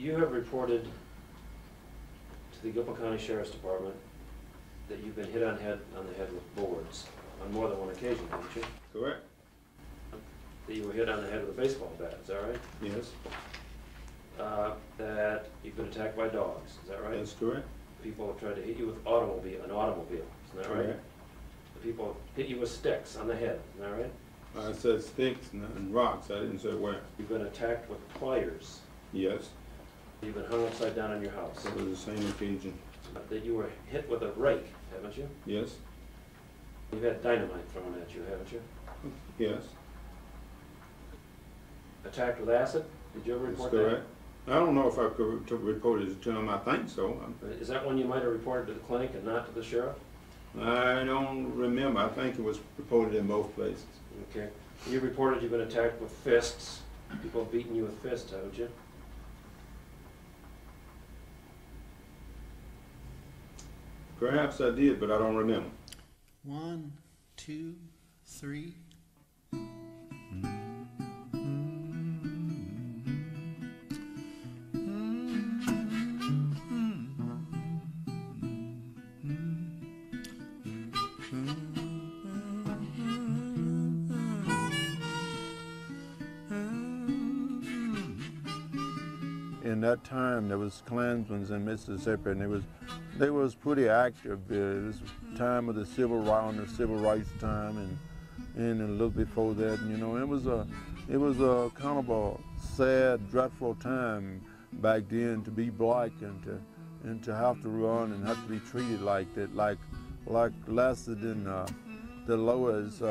You have reported to the Gilpin County Sheriff's Department that you've been hit on the head with boards on more than one occasion, haven't you? Correct. That you were hit on the head with a baseball bat, is that right? Yes. That you've been attacked by dogs, is that right? That's correct. People have tried to hit you with an automobile, isn't that right? Correct. The people hit you with sticks on the head, isn't that right? I said sticks and rocks. I didn't say where. You've been attacked with pliers. Yes. You've been hung upside down on your house. That was the same occasion. That you were hit with a rake, haven't you? Yes. You've had dynamite thrown at you, haven't you? Yes. Attacked with acid? Did you ever report That's correct. I don't know if I could report it to him. I think so. Is that one you might have reported to the clinic and not to the sheriff? I don't remember. I think it was reported in both places. Okay. You reported you've been attacked with fists. People have beaten you with fists, haven't you? Perhaps I did, but I don't remember. 1, 2, 3. In that time, there was Klansmen in Mississippi, and they was pretty active. It was time of the civil rights time, and a little before that. And, you know, it was a kind of a sad, dreadful time back then to be black and to have to run and have to be treated like that, like less than the lowest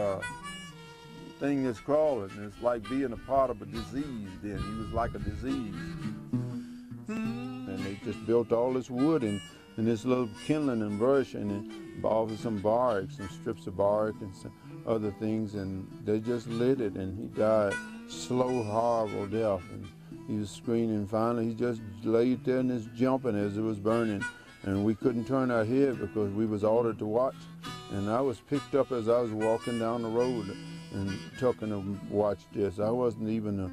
thing that's crawling. It's like being a part of a disease. Then he was like a disease. And they just built all this wood and this little kindling and brush and offered some bark, some strips of bark and some other things, and they just lit it, and he died slow, horrible death. And he was screaming. Finally, he just laid there and was jumping as it was burning, and we couldn't turn our head because we was ordered to watch. And I was picked up as I was walking down the road and taken to watch this. I wasn't even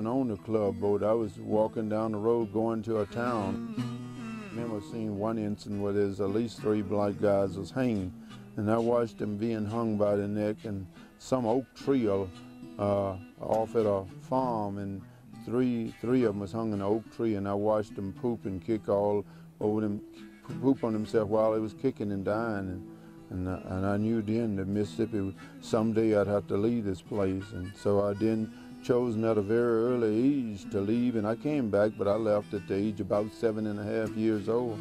on the club boat. I was walking down the road going to a town. I remember seeing one incident where there's at least 3 black guys was hanging, and I watched them being hung by the neck, and some oak tree off at a farm, and three of them was hung in an oak tree, and I watched them poop and kick all over them, poop on themselves while they was kicking and dying. And I knew then that Mississippi, someday I'd have to leave this place, and so I then chosen at a very early age to leave, and I came back, but I left at the age of about 7.5 years old.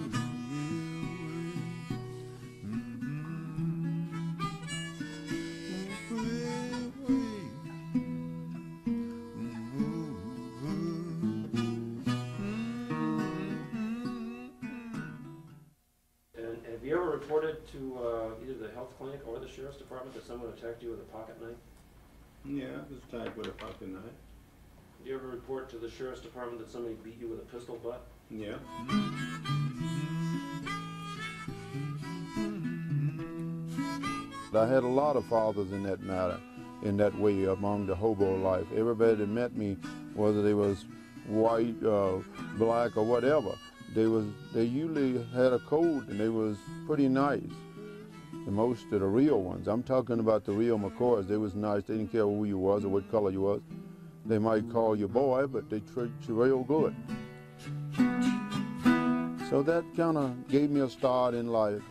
And have you ever reported to either the health clinic or the sheriff's department that someone attacked you with a pocket knife? Yeah, I was attacked with a pocket knife. Did you ever report to the sheriff's department that somebody beat you with a pistol butt? Yeah. I had a lot of fathers in that matter, in that way among the hobo life. Everybody that met me, whether they was white, black, or whatever, they usually had a code, and they was pretty nice. Most of the real ones. I'm talking about the real McCoys. They was nice. They didn't care who you was or what color you was. They might call you boy, but they treat you real good. So that kind of gave me a start in life.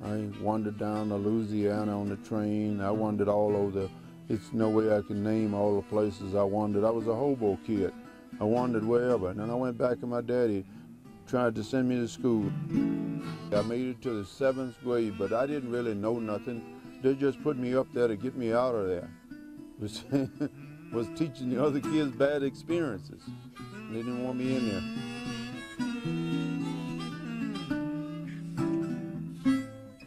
I wandered down to Louisiana on the train. I wandered all over it's no way I can name all the places I wandered. I was a hobo kid. I wandered wherever. And then I went back and my daddy tried to send me to school. I made it to the 7th grade, but I didn't really know nothing. They just put me up there to get me out of there. Was teaching the other kids bad experiences. They didn't want me in there.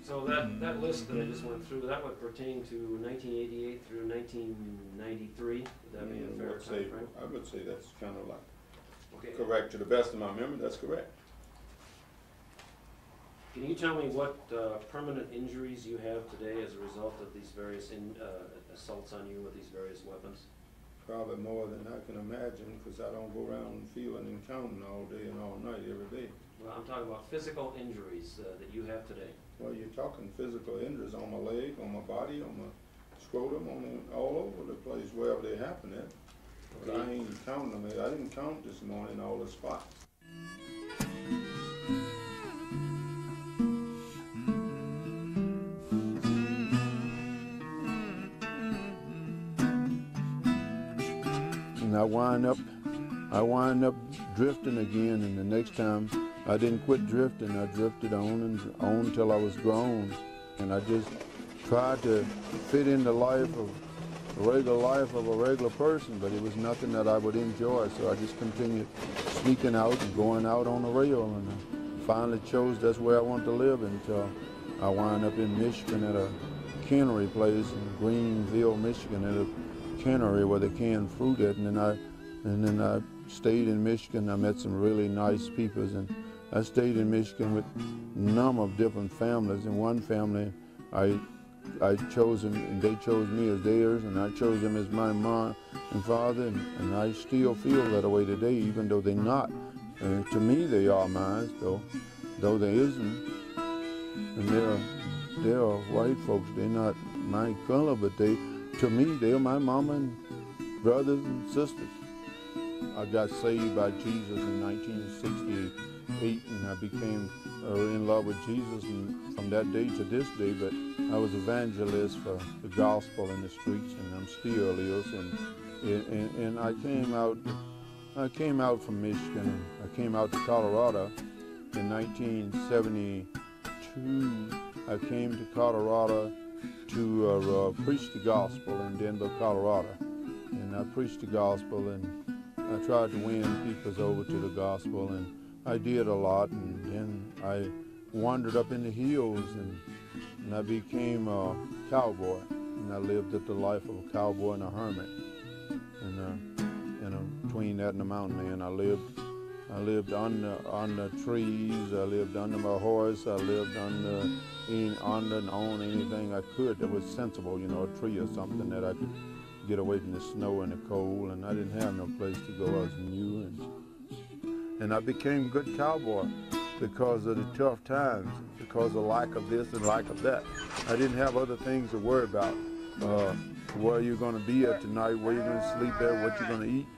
So that list that I just went through, that would pertain to 1988 through 1993. Would that be a fair time frame? I would say that's kind of like Okay. correct. To the best of my memory, that's correct. Can you tell me what permanent injuries you have today as a result of these various assaults on you with these various weapons? Probably more than I can imagine, because I don't go around feeling and counting all day and all night every day. Well, I'm talking about physical injuries that you have today. Well, you're talking physical injuries on my leg, on my body, on my scrotum, all over the place, wherever they happen at. But I ain't counting them. I didn't count this morning all the spots. And I wind up drifting again, and the next time I didn't quit drifting. I drifted on and on till I was grown, and I just tried to fit in the regular life of a regular person, but it was nothing that I would enjoy, so I just continued sneaking out and going out on the rail, and I finally chose that's where I wanted to live until I wound up in Michigan at a cannery place in Greenville, Michigan, at a cannery where they can fruit at, and then I stayed in Michigan. I met some really nice people, and I stayed in Michigan with a number of different families. In one family, I chose them, and they chose me as theirs, and I chose them as my mom and father, and I still feel that way today, even though they're not. And to me, they are mine, though they isn't. And they're white folks. They're not my color, but to me, they're my mama and brothers and sisters. I got saved by Jesus in 1968, and I became in love with Jesus from that day to this day. But I was evangelist for the gospel in the streets, and I'm still is. And I came out from Michigan. I came out to Colorado in 1972. I came to Colorado to preach the gospel in Denver, Colorado, and I preached the gospel, and I tried to win people over to the gospel, and I did a lot, and then I wandered up in the hills, and I became a cowboy, and I lived the life of a cowboy and a hermit, and between that and a mountain man, I lived on the trees, I lived under my horse, I lived under and on anything I could that was sensible, a tree or something that I could get away from the snow and the cold, and I didn't have no place to go. I was new, and I became a good cowboy because of the tough times, because of lack of this and lack of that. I didn't have other things to worry about. Where you're going to be at tonight, where you're going to sleep at, what you're going to eat.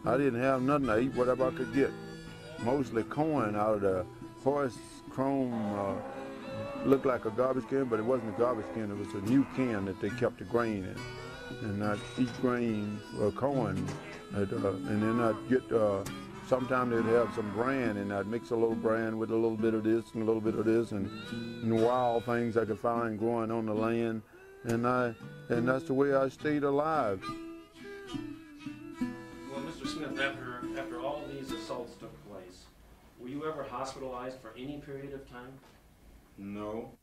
I didn't have nothing to eat, whatever I could get. Mostly corn out of the horse chrome, looked like a garbage can, but it wasn't a garbage can. It was a new can that they kept the grain in. And I'd eat grain or corn, and then I'd get, sometimes they'd have some bran, and I'd mix a little bran with a little bit of this and a little bit of this, and wild things I could find growing on the land, and that's the way I stayed alive. Well, Mr. Smith, after all these assaults took place, were you ever hospitalized for any period of time? No.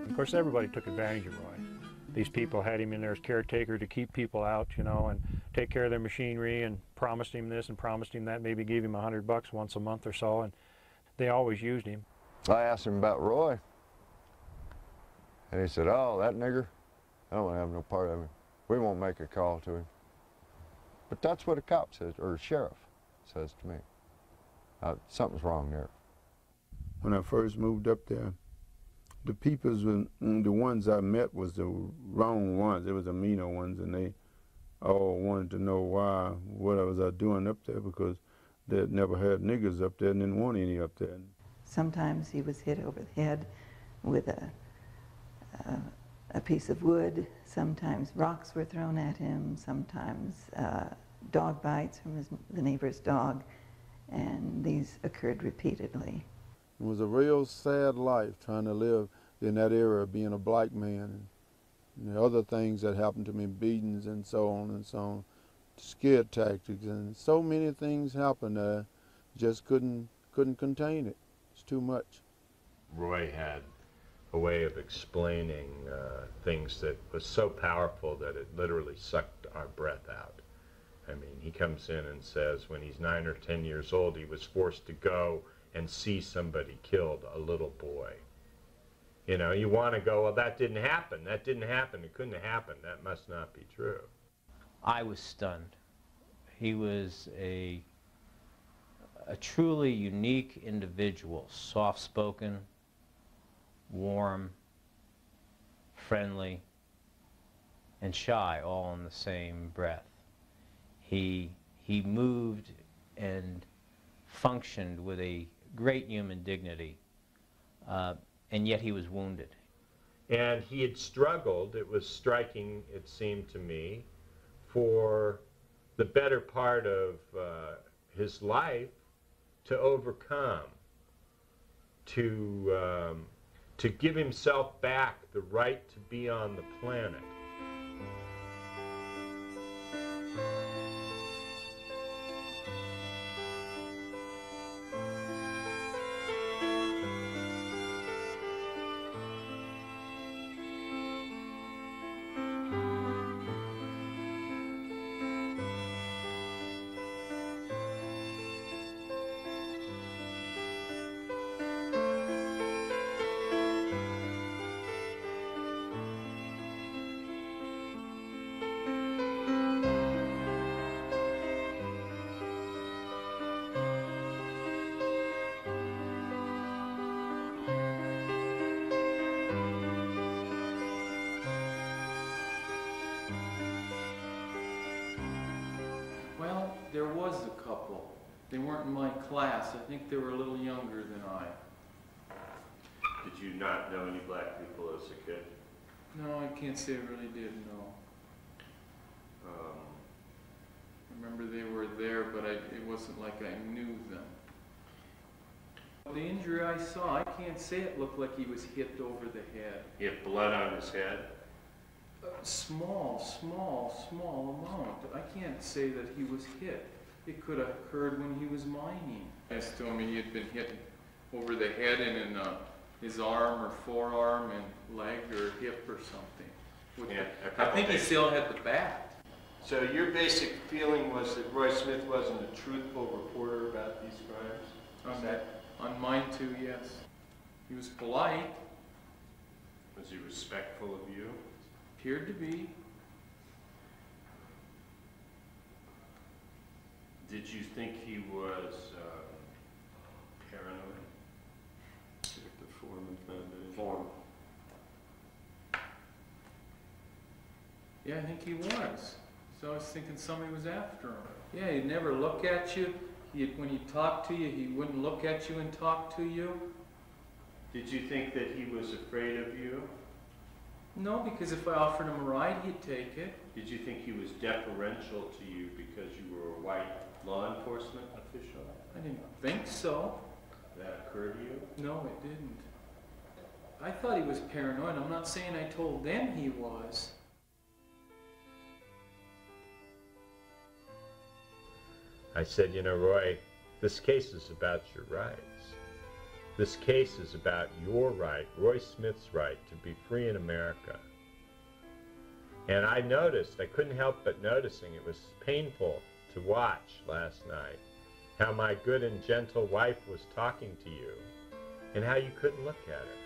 Of course, everybody took advantage of Roy. These people had him in there as caretaker to keep people out, and take care of their machinery, and promised him this and promised him that, maybe gave him $100 once a month or so, and they always used him. I asked him about Roy, and he said, "Oh, that nigger, I don't want to have no part of him. We won't make a call to him." But that's what a cop says, or a sheriff says to me. Something's wrong there. When I first moved up there, the peoples, the ones I met was the wrong ones. They was the meaner ones, and they all wanted to know what I was doing up there, because they'd never had niggers up there and didn't want any up there. Sometimes he was hit over the head with a piece of wood. Sometimes rocks were thrown at him. Sometimes dog bites from the neighbor's dog, and these occurred repeatedly. It was a real sad life trying to live in that era of being a black man. And the other things that happened to me, beatings and so on, scare tactics, and so many things happened. Just couldn't contain it. It's too much. Roy had a way of explaining things that was so powerful that it literally sucked our breath out. I mean, he comes in and says when he's 9 or 10 years old, he was forced to go and see somebody killed, a little boy. You know, you want to go, well, that didn't happen. That didn't happen. It couldn't have happened. That must not be true. I was stunned. He was a truly unique individual, soft-spoken, warm, friendly, and shy, all in the same breath. He moved and functioned with a great human dignity, and yet he was wounded. And he had struggled, it was striking, it seemed to me, for the better part of his life to overcome, to give himself back the right to be on the planet. Well, there was a couple. They weren't in my class. I think they were a little younger than I. Did you not know any black people as a kid? No, I can't say I really did, no. I remember they were there, but it wasn't like I knew them. The injury I saw, I can't say it looked like he was hit over the head. He had blood on his head? Small amount. I can't say that he was hit. It could have occurred when he was mining. They told me he had been hit over the head and in his arm or forearm and leg or hip or something. Yeah, I think he still had the bat. So your basic feeling was that Roy Smith wasn't a truthful reporter about these crimes? On mine too, yes. He was polite. Was he respectful of you? Appeared to be. Did you think he was paranoid? The Foreman Foundation. Form. Yeah, I think he was. So I was thinking somebody was after him. Yeah, he'd never look at you. When he talked to you, he wouldn't look at you and talk to you. Did you think that he was afraid of you? No, because if I offered him a ride, he'd take it. Did you think he was deferential to you because you were a white law enforcement official? I didn't think so. Did that occur to you? No, it didn't. I thought he was paranoid. I'm not saying I told them he was. I said, you know, Roy, this case is about your rights. This case is about your right, Roy Smith's right, to be free in America. And I noticed, I couldn't help but noticing, it was painful to watch last night, how my good and gentle wife was talking to you, and how you couldn't look at her.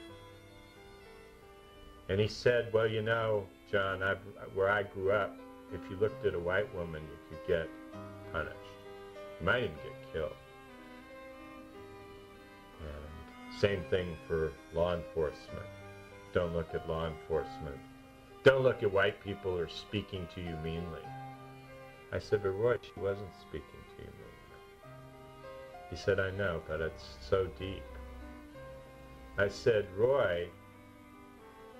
And he said, well, you know, John, where I grew up, if you looked at a white woman, you could get punished. You might even get killed. And same thing for law enforcement. Don't look at law enforcement. Don't look at white people who are speaking to you meanly. I said, but Roy, she wasn't speaking to you meanly. He said, I know, but it's so deep. I said, Roy,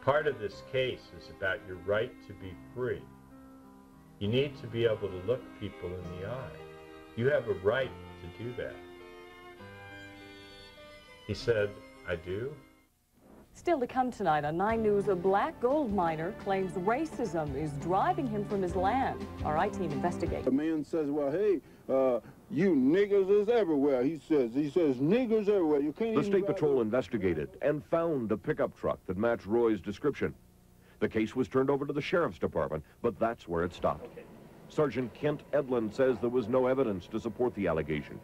part of this case is about your right to be free. You need to be able to look people in the eye. You have a right to do that. He said, I do. Still to come tonight on 9 News, a black gold miner claims racism is driving him from his land. Our I-team investigates. The man says, well, hey, you niggers is everywhere. He says niggers everywhere. You can't The even State Patrol investigated and found a pickup truck that matched Roy's description. The case was turned over to the Sheriff's Department, but that's where it stopped. Sergeant Kent Edlund says there was no evidence to support the allegation.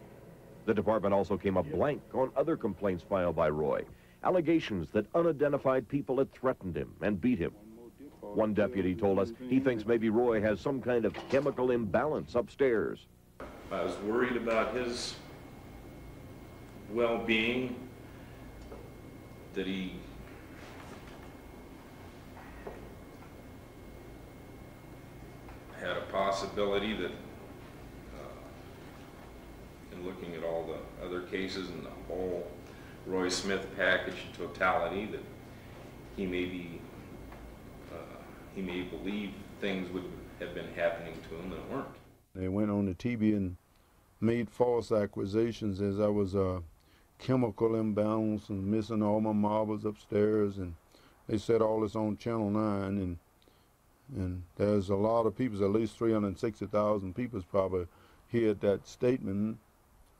The department also came up blank on other complaints filed by Roy. Allegations that unidentified people had threatened him and beat him. One deputy told us he thinks maybe Roy has some kind of chemical imbalance upstairs. I was worried about his well-being, that he had a possibility that in looking at all the other cases and the whole Roy Smith package in totality, that he may believe things would have been happening to him that weren't. They went on the TV and made false accusations as I was chemical imbalance and missing all my marbles upstairs, and they said all this on Channel 9, and there's a lot of people, at least 360,000 people probably heard that statement,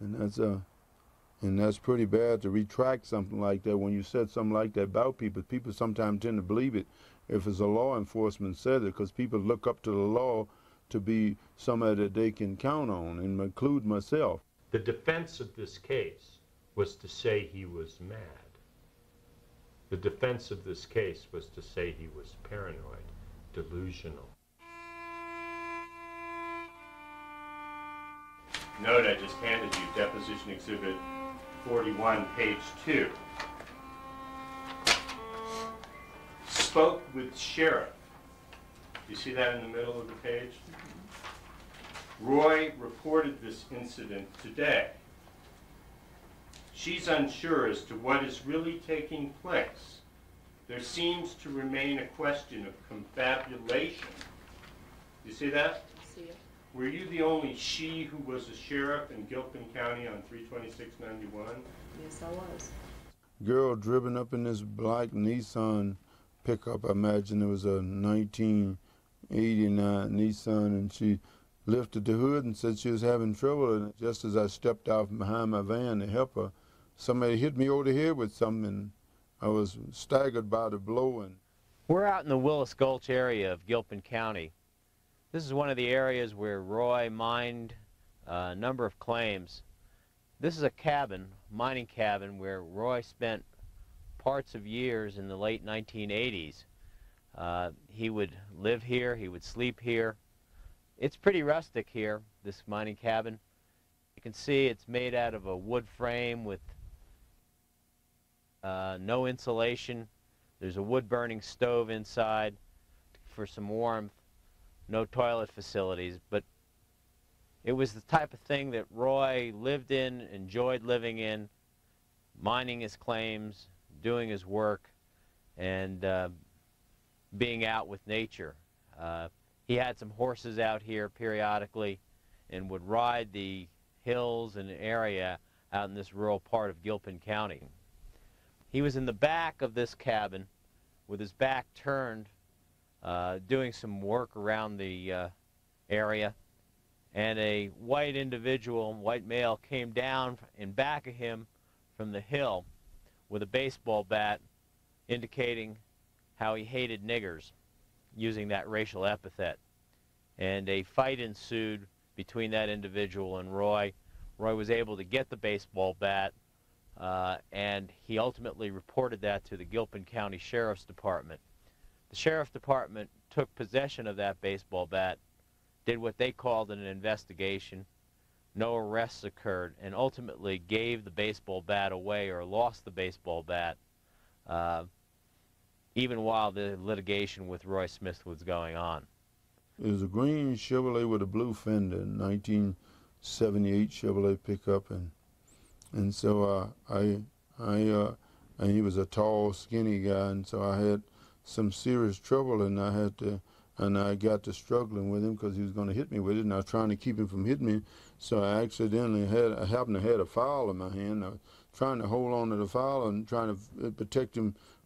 and that's pretty bad to retract something like that. When you said something like that about people, people sometimes tend to believe it if it's a law enforcement said it, because people look up to the law to be somebody that they can count on, and include myself. The defense of this case was to say he was mad. The defense of this case was to say he was paranoid, delusional. Note I just handed you Deposition Exhibit 41, page 2. Spoke with sheriff. You see that in the middle of the page? Roy reported this incident today. She's unsure as to what is really taking place. There seems to remain a question of confabulation. You see that? See it. Were you the only she who was a sheriff in Gilpin County on 32691? Yes, I was. Girl driven up in this black Nissan pickup. I imagine it was a 1989 Nissan, and she lifted the hood and said she was having trouble. And just as I stepped out behind my van to help her, somebody hit me over the head with something, and I was staggered by the blow. And we're out in the Willis Gulch area of Gilpin County. This is one of the areas where Roy mined a number of claims. This is a cabin, mining cabin, where Roy spent parts of years in the late 1980s. He would live here, he would sleep here. It's pretty rustic here, this mining cabin. You can see it's made out of a wood frame with no insulation. There's a wood-burning stove inside for some warmth. No toilet facilities, but it was the type of thing that Roy lived in, enjoyed living in, mining his claims, doing his work, and being out with nature. He had some horses out here periodically and would ride the hills and area out in this rural part of Gilpin County. He was in the back of this cabin with his back turned, doing some work around the area, and a white individual, white male, came down in back of him from the hill with a baseball bat, indicating how he hated niggers, using that racial epithet. And a fight ensued between that individual and Roy. Roy was able to get the baseball bat, and he ultimately reported that to the Gilpin County Sheriff's Department. The Sheriff's Department took possession of that baseball bat, did what they called an investigation. No arrests occurred, and ultimately gave the baseball bat away, or lost the baseball bat, even while the litigation with Roy Smith was going on. It was a green Chevrolet with a blue fender, 1978 Chevrolet pickup, and so and he was a tall, skinny guy, and so I had some serious trouble, and I got to struggling with him because he was going to hit me with it, and I was trying to keep him from hitting me. So I happened to have a file in my hand. I was trying to hold on to the fowler and trying to protect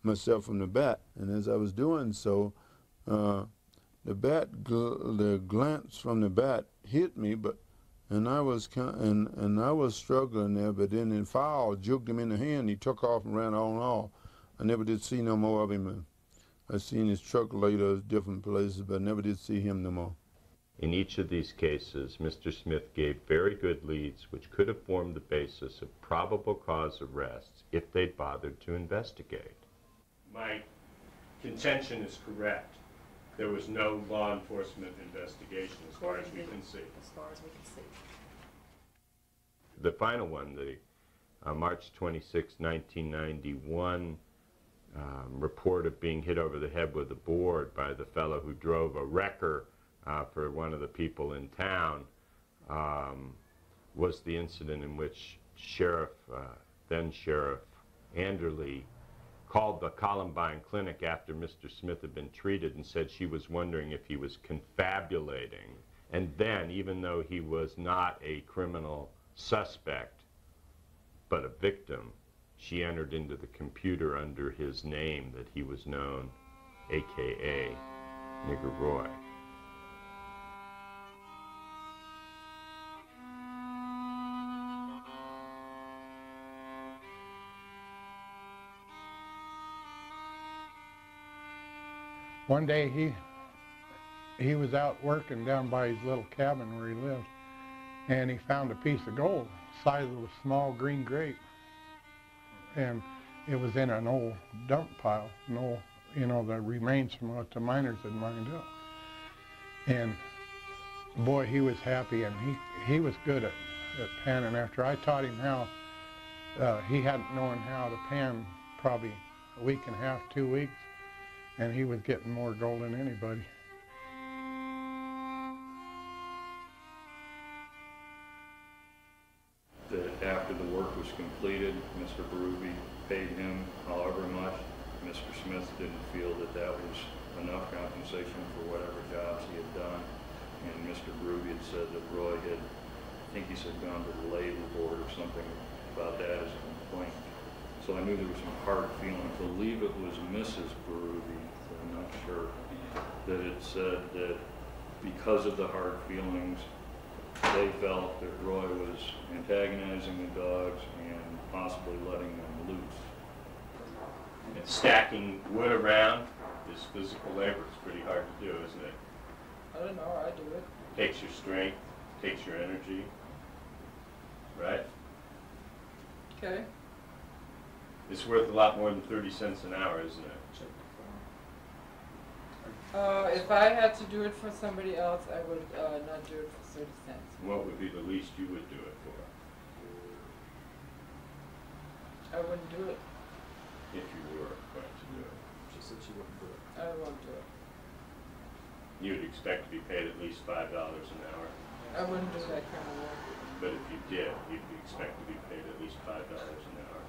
myself from the bat. And as I was doing so, the glance from the bat hit me, and I was struggling there. But then the fowl juked him in the hand. He took off and ran on off. I never did see no more of him. I seen his truck later at different places, but I never did see him no more. In each of these cases, Mr. Smith gave very good leads which could have formed the basis of probable cause arrests if they'd bothered to investigate. My contention is correct. There was no law enforcement investigation as far as we can see. As far as we can see. The final one, the March 26, 1991 report of being hit over the head with a board by the fellow who drove a wrecker for one of the people in town, was the incident in which then Sheriff Anderley called the Columbine Clinic after Mr. Smith had been treated and said she was wondering if he was confabulating. And then, even though he was not a criminal suspect, but a victim, she entered into the computer under his name that he was known, AKA Nigger Roy. One day he was out working down by his little cabin where he lived, and he found a piece of gold the size of a small green grape, and it was in an old dump pile, the remains from what the miners had mined up. And boy, he was happy, and he was good at panning. After I taught him how, he hadn't known how to pan probably a week and a half, 2 weeks, and he was getting more gold than anybody. That after the work was completed, Mr. Berube paid him however much. Mr. Smith didn't feel that that was enough compensation for whatever jobs he had done. And Mr. Berube had said that Roy had, I think he said, gone to the labor board or something about that as a complaint. So I knew there was some hard feeling. I believe it was Mrs. Berube, I'm not sure, that it said that because of the hard feelings, they felt that Roy was antagonizing the dogs and possibly letting them loose. And stacking wood around is physical labor. It's pretty hard to do, isn't it? I don't know, I do it. Takes your strength, takes your energy, right? Okay. It's worth a lot more than 30 cents an hour, isn't it? If I had to do it for somebody else, I would not do it for 30 cents. What would be the least you would do it for? I wouldn't do it. If you were going to do it. She said she wouldn't do it. I won't do it. You would expect to be paid at least $5 an hour. I wouldn't do that kind of work. But if you did, you'd expect to be paid at least $5 an hour.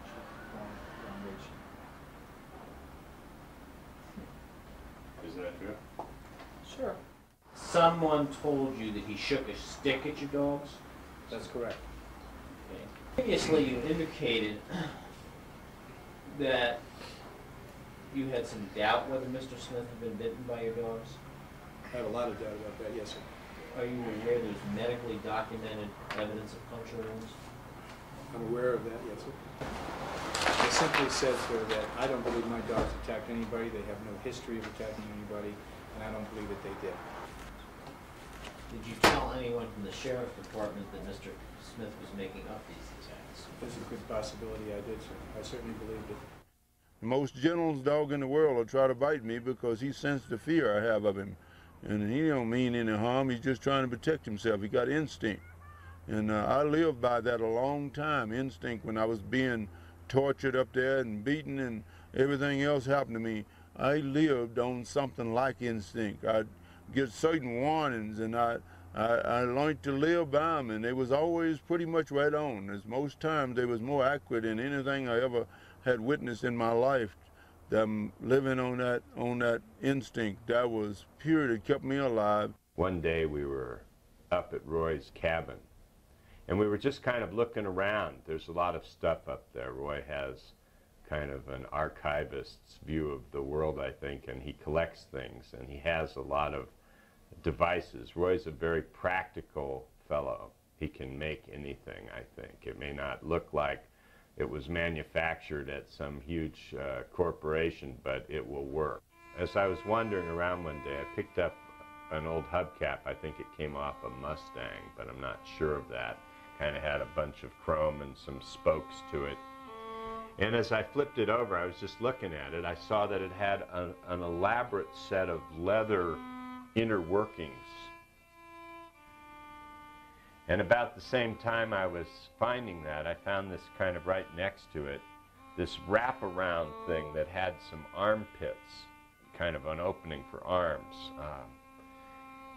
Isn't that true? Sure. Someone told you that he shook a stick at your dogs? That's correct. Okay. Previously, you indicated that you had some doubt whether Mr. Smith had been bitten by your dogs? I have a lot of doubt about that, yes, sir. Are you aware there's medically documented evidence of puncture wounds? I'm aware of that, yes, sir. I simply said, sir, that I don't believe my dogs attacked anybody. They have no history of attacking anybody, and I don't believe that they did. Did you tell anyone from the sheriff's department that Mr. Smith was making up these attacks? There's a good possibility I did, sir. I certainly believed it. The most gentlest dog in the world will try to bite me because he sensed the fear I have of him. And he don't mean any harm. He's just trying to protect himself. He got instinct. And I lived by that a long time, instinct. When I was being tortured up there and beaten and everything else happened to me, I lived on something like instinct. I'd get certain warnings, and I learned to live by them, and they was always pretty much right on. As most times they was more accurate than anything I ever had witnessed in my life. I'm living on that instinct. That was pure, that kept me alive. One day we were up at Roy's cabin, And we were just kind of looking around. There's a lot of stuff up there. Roy has kind of an archivist's view of the world, I think, and he collects things, and he has a lot of devices. Roy's a very practical fellow. He can make anything, I think. It may not look like it was manufactured at some huge corporation, but it will work. As I was wandering around one day, I picked up an old hubcap. I think it came off a Mustang, but I'm not sure of that. Kind of had a bunch of chrome and some spokes to it. And as I flipped it over, I was just looking at it, I saw that it had an elaborate set of leather inner workings. And about the same time I was finding that, I found this kind of right next to it, this wraparound thing that had some armpits, kind of an opening for arms.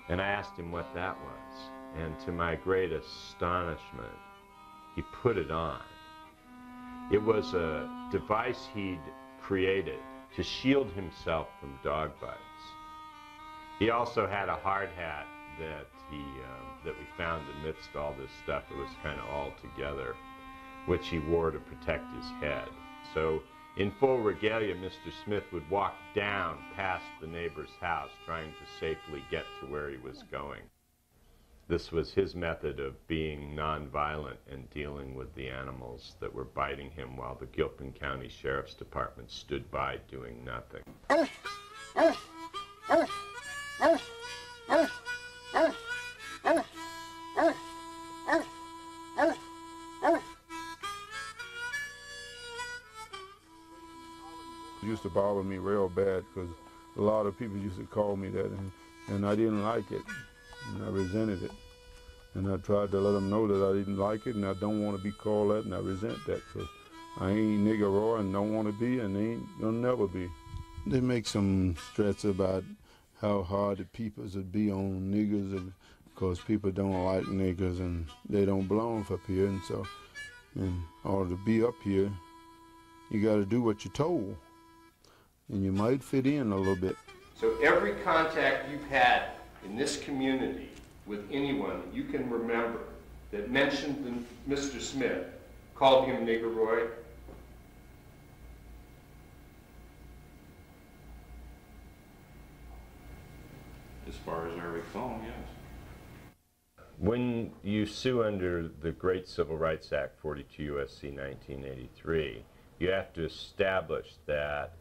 And I asked him what that was. And to my great astonishment, he put it on. It was a device he'd created to shield himself from dog bites. He also had a hard hat that that we found amidst all this stuff. It was kind of all together, which he wore to protect his head. So in full regalia, Mr. Smith would walk down past the neighbor's house trying to safely get to where he was going. This was his method of being nonviolent and dealing with the animals that were biting him while the Gilpin County Sheriff's Department stood by doing nothing. It used to bother me real bad because a lot of people used to call me that, and I didn't like it, and I resented it. And I tried to let them know that I didn't like it, and I don't want to be called that, and I resent that because I ain't nigger Roy and don't want to be, and ain't gonna never be. They make some threats about how hard the peoples would be on niggers because people don't like niggers and they don't belong up here, and so in order to be up here, you got to do what you're told, and you might fit in a little bit. So every contact you've had in this community with anyone that you can remember that mentioned Mr. Smith, called him Nigger Roy? As far as I recall, yes. When you sue under the Great Civil Rights Act, 42 U.S.C. 1983, you have to establish that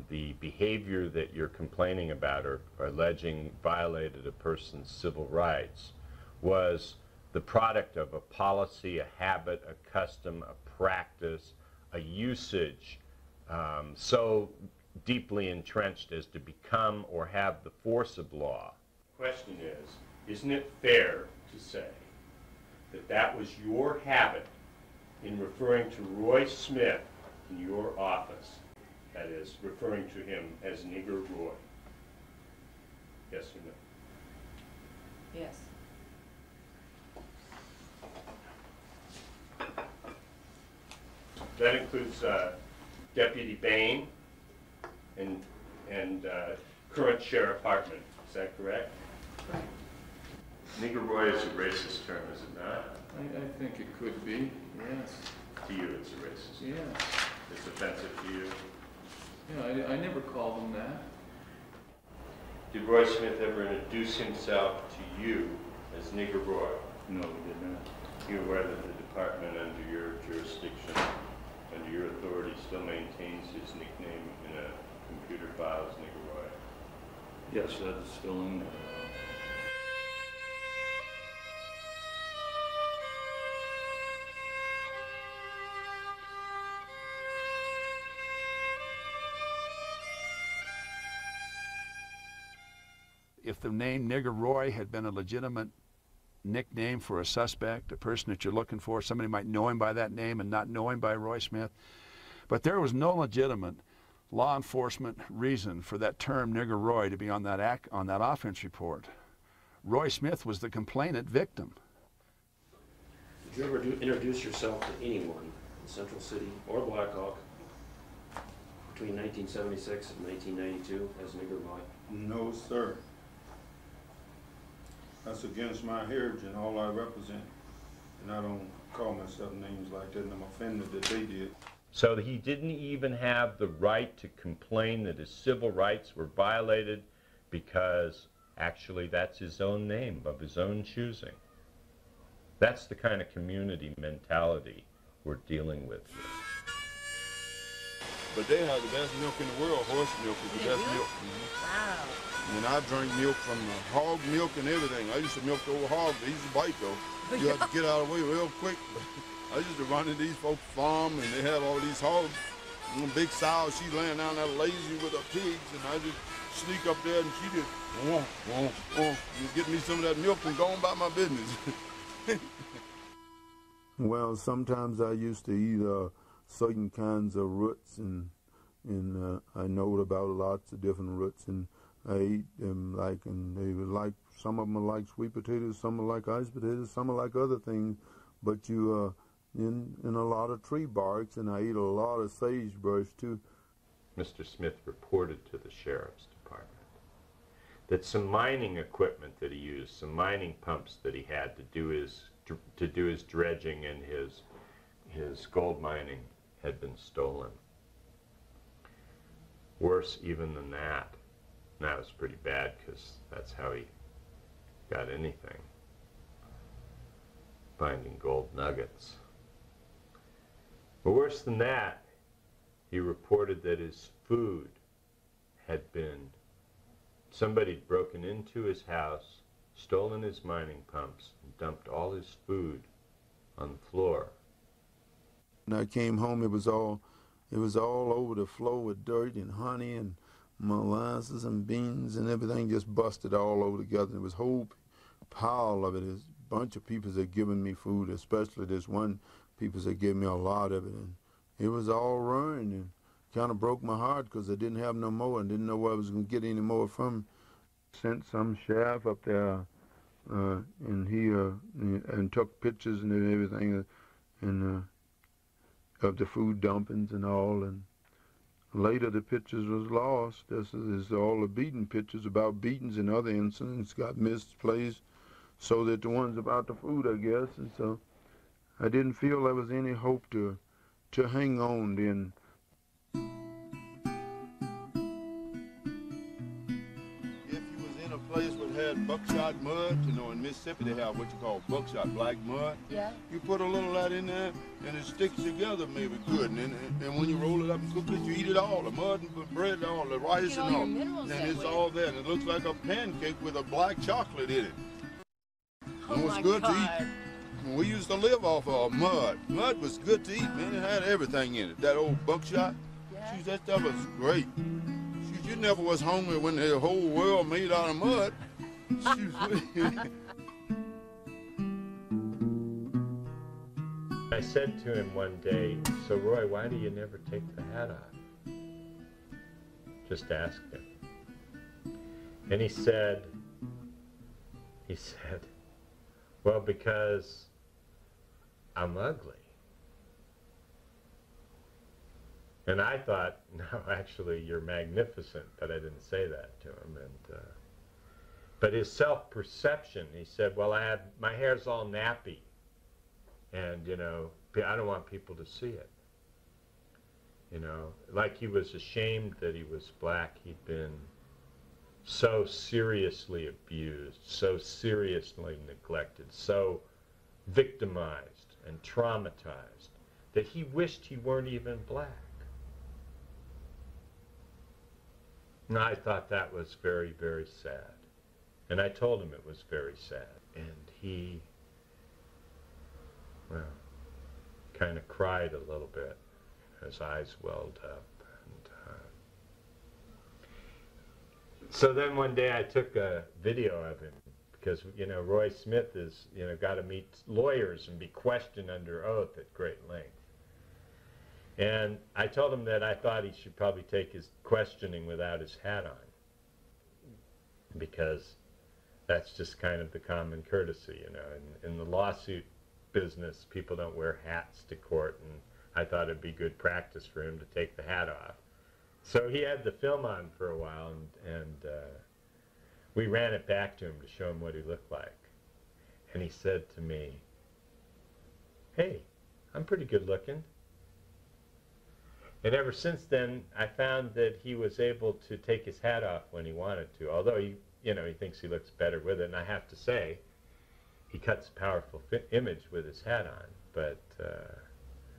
the behavior that you're complaining about or alleging violated a person's civil rights was the product of a policy, a habit, a custom, a practice, a usage so deeply entrenched as to become or have the force of law. The question is, isn't it fair to say that that was your habit in referring to Roy Smith in your office? That is, referring to him as Nigger Roy. Yes or no? Yes. That includes Deputy Bain and current Sheriff Hartman. Is that correct? Right. Nigger Roy is a racist term, is it not? I think it could be, yes. To you, it's a racist. Yes. It's offensive to you. Yeah, I never called him that. Did Roy Smith ever introduce himself to you as Nigger Roy? No, he did not. You're aware that the department under your jurisdiction, under your authority, still maintains his nickname in a computer file as Nigger Roy? Yes, that is still in there. If the name Nigger Roy had been a legitimate nickname for a suspect, a person that you're looking for, somebody might know him by that name and not know him by Roy Smith. But there was no legitimate law enforcement reason for that term Nigger Roy to be on that offense report. Roy Smith was the complainant victim. Did you ever introduce yourself to anyone in Central City or Black Hawk between 1976 and 1992 as Nigger Roy? No, sir. That's against my heritage and all I represent. and I don't call myself names like that, and I'm offended that they did. So he didn't even have the right to complain that his civil rights were violated because actually that's his own name, of his own choosing. That's the kind of community mentality we're dealing with here. But they have the best milk in the world. Horse milk is the best milk. Wow. And I drink milk from the hog milk and everything. I used to milk the old hog. They used to bite though. You had to get out of the way real quick. I used to run into these folks' farm and they have all these hogs. And big sow, she laying down there lazy with her pigs, and I just sneak up there and she just, you get me some of that milk and go on about my business. Well, sometimes I used to eat certain kinds of roots, and I know about lots of different roots, and I eat them and they were like, some of them are like sweet potatoes, some are like iced potatoes, some are like other things, but you in a lot of tree barks, and I eat a lot of sagebrush too. Mr. Smith reported to the sheriff's department that some mining equipment that he used, some mining pumps that he had to do his dredging and his gold mining had been stolen. Worse even than that. And that was pretty bad because that's how he got anything, finding gold nuggets. But worse than that, he reported that his food had been, somebody had broken into his house, stolen his mining pumps, and dumped all his food on the floor. When I came home, it was all over the floor with dirt and honey and molasses and beans and everything just busted all over together. There was a whole pile of it. There's a bunch of people that given me food, especially this one people that gave me a lot of it, and it was all ruined, and kind of broke my heart because I didn't have no more and didn't know where I was going to get any more from. Sent some sheriff up there, and he and took pictures and everything, and of the food dumpings and all, and later the pictures was lost. This is all the beating pictures about beatings and other incidents got misplaced, so that the ones about the food, I guess, and so I didn't feel there was any hope to hang on then. If you was in a place where had buckshot mud, you know, in Mississippi they have what you call buckshot, black mud. Yeah. You put a little of that in there, and it sticks together maybe good. And when you roll it up and cook it, you eat it all, the mud and the bread, all the rice and all. And it's all there, and it looks like a pancake with a black chocolate in it. And it was good to eat. We used to live off of mud. Mud was good to eat, man. It had everything in it. That old buckshot, shoot, that stuff was great. Shoot, you never was hungry when the whole world made out of mud. I said to him one day, "So Roy, why do you never take the hat off?" Just asked him. And he said, well, because I'm ugly. And I thought, no, actually, you're magnificent, but I didn't say that to him. And but his self-perception, he said, well, my hair's all nappy, and, you know, I don't want people to see it. You know, like he was ashamed that he was black. He'd been so seriously abused, so seriously neglected, so victimized and traumatized that he wished he weren't even black. And I thought that was very, very sad. And I told him it was very sad. And he, well, kind of cried a little bit. His eyes welled up. And so then one day I took a video of him, because, you know, Roy Smith is, you know, got to meet lawyers and be questioned under oath at great length. And I told him that I thought he should probably take his questioning without his hat on, because that's just kind of the common courtesy, you know. In the lawsuit business, people don't wear hats to court, and I thought it'd be good practice for him to take the hat off. So he had the film on for a while, and we ran it back to him to show him what he looked like. And he said to me, hey, I'm pretty good looking. And ever since then, I found that he was able to take his hat off when he wanted to, although he thinks he looks better with it. And I have to say, he cuts a powerful image with his hat on. But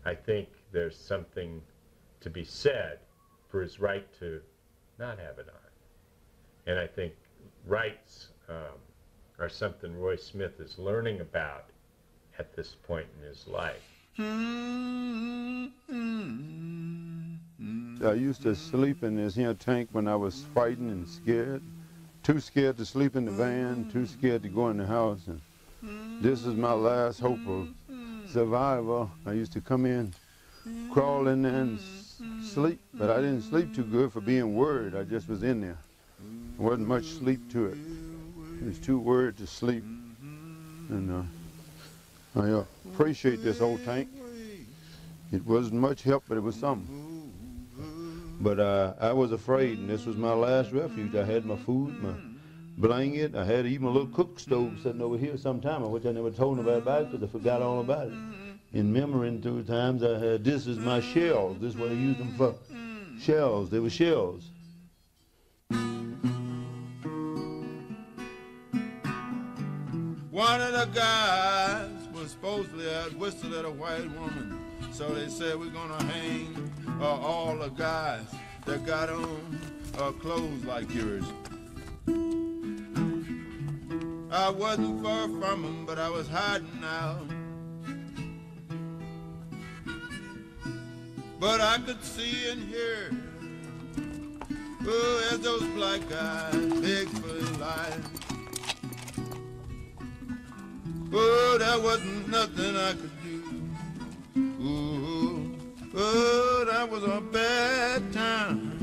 I think there's something to be said for his right to not have it on. And I think rights are something Roy Smith is learning about at this point in his life. I used to sleep in this here tank when I was frightened and scared. Too scared to sleep in the van, too scared to go in the house. And this is my last hope of survival. I used to come in, crawl in there and sleep, but I didn't sleep too good for being worried. I just was in there. There wasn't much sleep to it. I was too worried to sleep. And I appreciate this old tank. It wasn't much help, but it was something. But I was afraid, and this was my last refuge. I had my food, my blanket. I had even a little cook stove sitting over here sometime, which I never told nobody about because I forgot all about it. In memory, through times I had, this is my shells. This is what I used them for. Shells. They were shells. One of the guys was supposedly had whistled at a white woman. So they said we're gonna hang all the guys that got on clothes like yours. I wasn't far from them, but I was hiding out. But I could see and hear, oh, as those black guys beg for life. Oh, there wasn't nothing I could do. Ooh, oh, that was a bad time.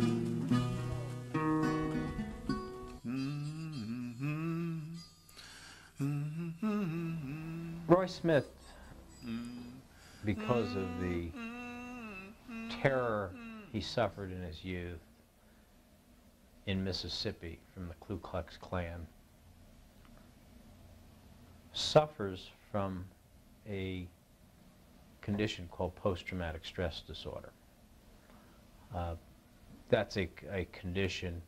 Roy Smith, because of the terror he suffered in his youth in Mississippi from the Ku Klux Klan, suffers from a condition called post-traumatic stress disorder. That's a condition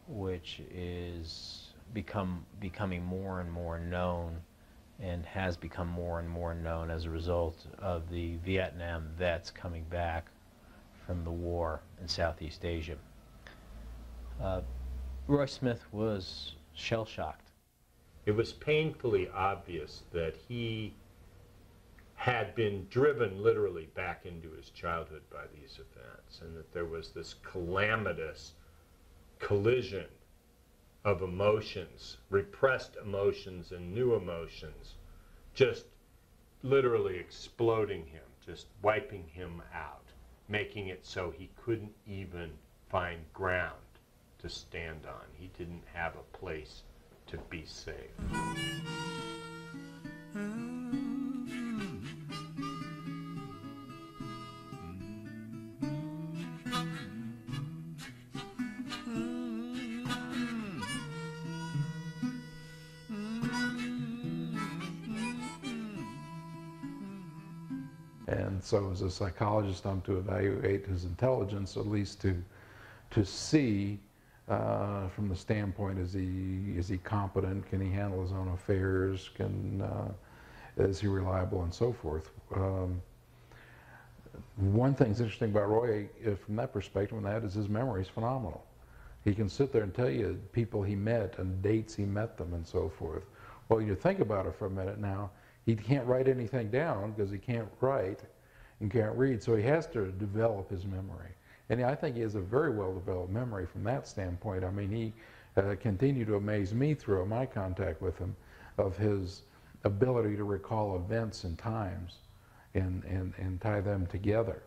which is becoming more and more known and has become more and more known as a result of the Vietnam vets coming back from the war in Southeast Asia. Roy Smith was shell-shocked. It was painfully obvious that he had been driven literally back into his childhood by these events, and that there was this calamitous collision of emotions, repressed emotions and new emotions, just literally exploding him, just wiping him out, making it so he couldn't even find ground to stand on. He didn't have a place to be safe. And so as a psychologist, I'm to evaluate his intelligence, at least to see from the standpoint, is he competent? Can he handle his own affairs? Is he reliable, and so forth? One thing that's interesting about Roy, from that perspective, and that is his memory is phenomenal. He can sit there and tell you people he met and dates he met them and so forth. Well, you think about it for a minute now, he can't write anything down because he can't write and can't read, so he has to develop his memory. And I think he has a very well-developed memory from that standpoint. I mean, he continued to amaze me through my contact with him of his ability to recall events and times and tie them together.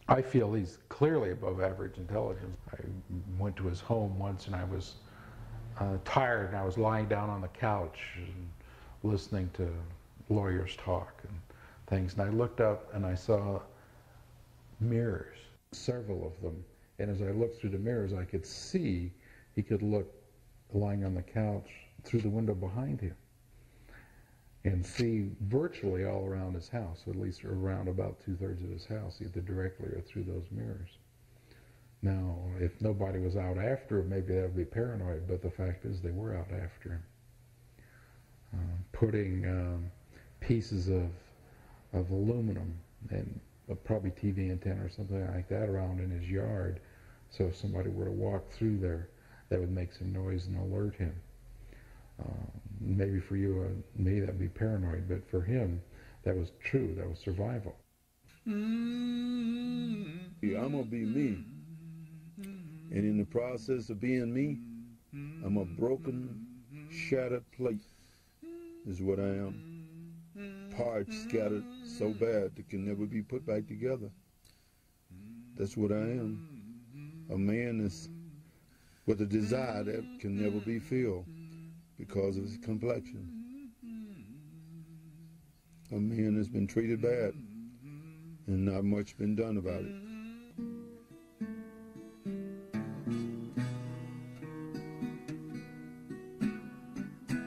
I feel he's clearly above average intelligence. I went to his home once and I was tired and I was lying down on the couch and listening to lawyers talk and things, and I looked up and I saw mirrors, several of them, and as I looked through the mirrors I could see he could look lying on the couch through the window behind him. and see virtually all around his house, at least around about 2/3 of his house, either directly or through those mirrors. Now, if nobody was out after him, maybe that would be paranoid, but the fact is they were out after him. Putting pieces of aluminum and probably TV antenna or something like that around in his yard, so if somebody were to walk through there, that would make some noise and alert him. Maybe for you and me that'd be paranoid, but for him that was true, that was survival. I'm gonna be me, and in the process of being me, I'm a broken, shattered plate is what I am. Parts scattered so bad they can never be put back together. That's what I am. A man is with a desire that can never be filled because of his complexion. A man has been treated bad and not much been done about it.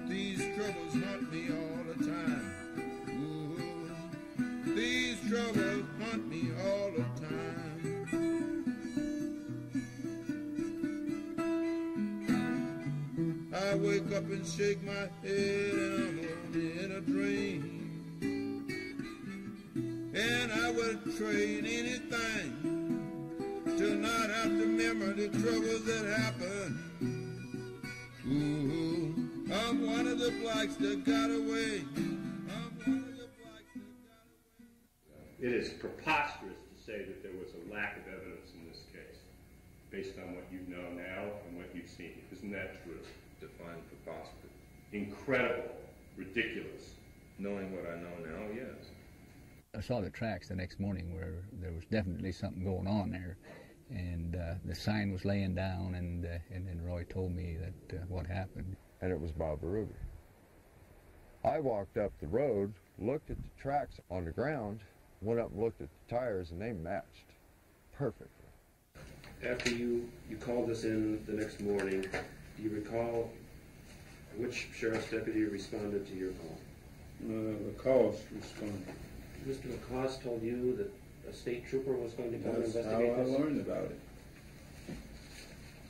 These troubles haunt me all the time. Ooh, these troubles haunt me all the time. I wake up and shake my head and I'm only in a dream. And I would trade anything to not have to remember the troubles that happened. Ooh, I'm one of the blacks that got away. It is preposterous to say that there was a lack of evidence in this case, based on what you know now and what you've seen. Isn't that true? Define preposterous. Incredible, ridiculous. Knowing what I know now, yes. I saw the tracks the next morning where there was definitely something going on there, and the sign was laying down, and then Roy told me that what happened. And it was Bob Ruby. I walked up the road, looked at the tracks on the ground, went up and looked at the tires, and they matched perfectly. After you called us in the next morning, do you recall which sheriff's deputy responded to your call? Lacoste responded. Mr. Lacoste told you that a state trooper was going to come and That's investigate how I this? learned about it.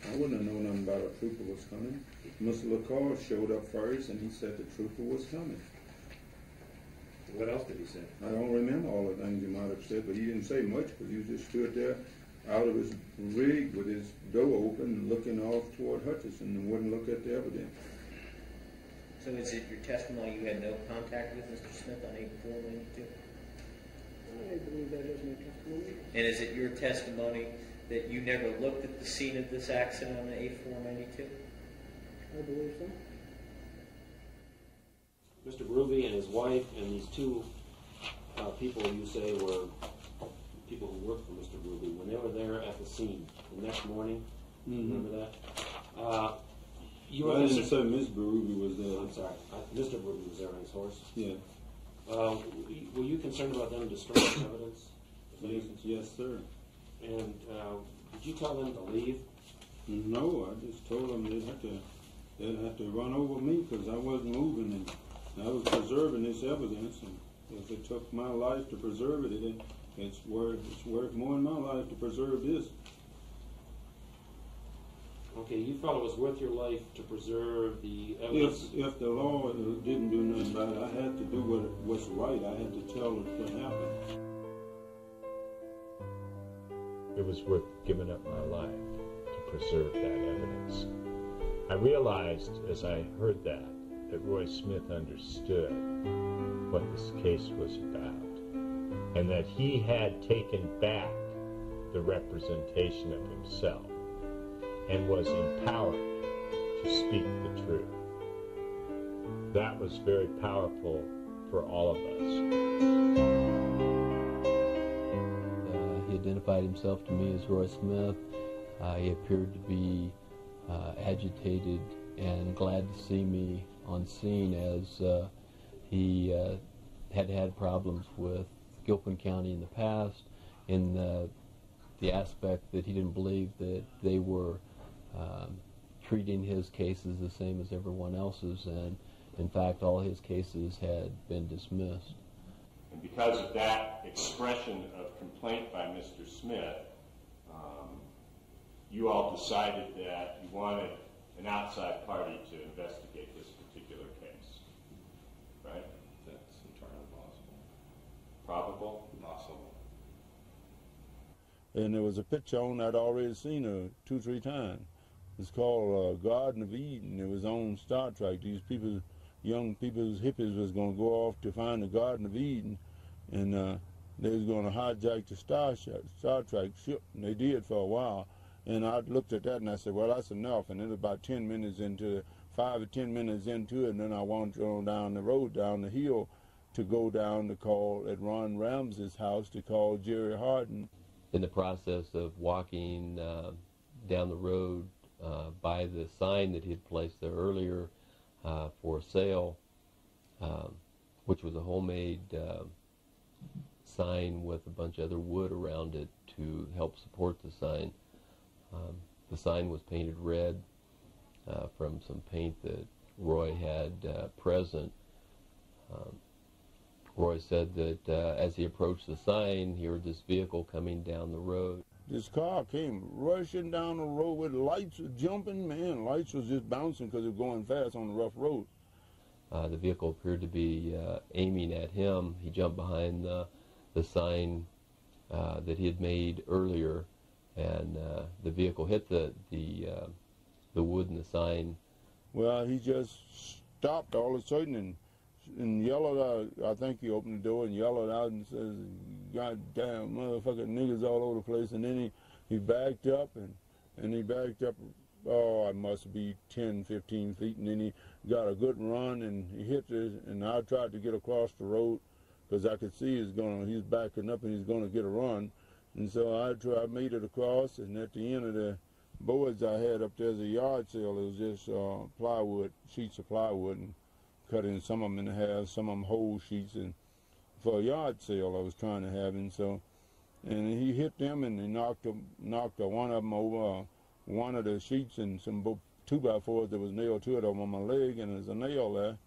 I wouldn't have known nothing about a trooper was coming. Mr. Lacoste showed up first, and he said the trooper was coming. What else did he say? I don't remember all the things he might have said, but he didn't say much, because he just stood there out of his rig with his door open, looking off toward Hutchinson, and wouldn't look at the evidence. So is it your testimony you had no contact with Mr. Smith on April 492? I believe that is my testimony. And is it your testimony that you never looked at the scene of this accident on the A492? I believe so. Mr. Groovy and his wife and these two people you say were people who worked for Mr. Groovy, when they were there at the scene the next morning, remember that? I didn't say Miss Berube was there. I'm sorry, Mr. Berube was there on his horse? Yeah. Were you concerned about them destroying evidence? Yes, sir. And did you tell them to leave? No, I just told them they'd have to run over me because I wasn't moving, and I was preserving this evidence, and if it took my life to preserve it, it's worth more in my life to preserve this. Okay, you felt it was worth your life to preserve the evidence? If the law didn't do nothing about it, I had to do what's right. I had to tell them what happened. It was worth giving up my life to preserve that evidence. I realized as I heard that Roy Smith understood what this case was about, and that he had taken back the representation of himself and was empowered to speak the truth. That was very powerful for all of us. He identified himself to me as Roy Smith. He appeared to be agitated and glad to see me on scene, as he had problems with Gilpin County in the past, in the aspect that he didn't believe that they were treating his cases the same as everyone else's, and In fact, all his cases had been dismissed. And because of that expression of complaint by Mr. Smith, you all decided that you wanted an outside party to investigate this particular case, right? That's entirely possible. Probable? Possible. And there was a picture on I'd already seen her 2-3 times. It's called Garden of Eden. It was on Star Trek. These people, young people, hippies, was going to go off to find the Garden of Eden, and they was going to hijack the Star Trek ship, and they did for a while. And I looked at that and I said, well, that's enough. And it was about 10 minutes into it, 5 or 10 minutes into it, and then I wandered on down the road, down the hill, to go down to call at Ron Ramsey's house to call Jerry Harden. In the process of walking down the road by the sign that he had placed there earlier for sale, which was a homemade sign with a bunch of other wood around it to help support the sign. The sign was painted red from some paint that Roy had present. Roy said that as he approached the sign, he heard this vehicle coming down the road. This car came rushing down the road with lights jumping, man. Lights was just bouncing because it was going fast on the rough road. The vehicle appeared to be aiming at him. He jumped behind the sign that he had made earlier, and the vehicle hit the wood in the sign. Well, he just stopped all of a sudden and yelled out. I think he opened the door and yelled out and says, "God damn, motherfucking niggas all over the place." And then he backed up and he backed up, oh, I must be 10, 15 feet, and then he got a good run and he hit this, and I tried to get across the road because I could see he's backing up and he's going to get a run. And so I made it across, and at the end of the boards I had up there as a yard sale, it was just plywood, sheets of plywood, and cutting some of them in half, some of them whole sheets, and for a yard sale I was trying to have. And so, and he hit them and he knocked one of them over, one of the sheets, and some 2x4s that was nailed to it on my leg, and there's a nail there.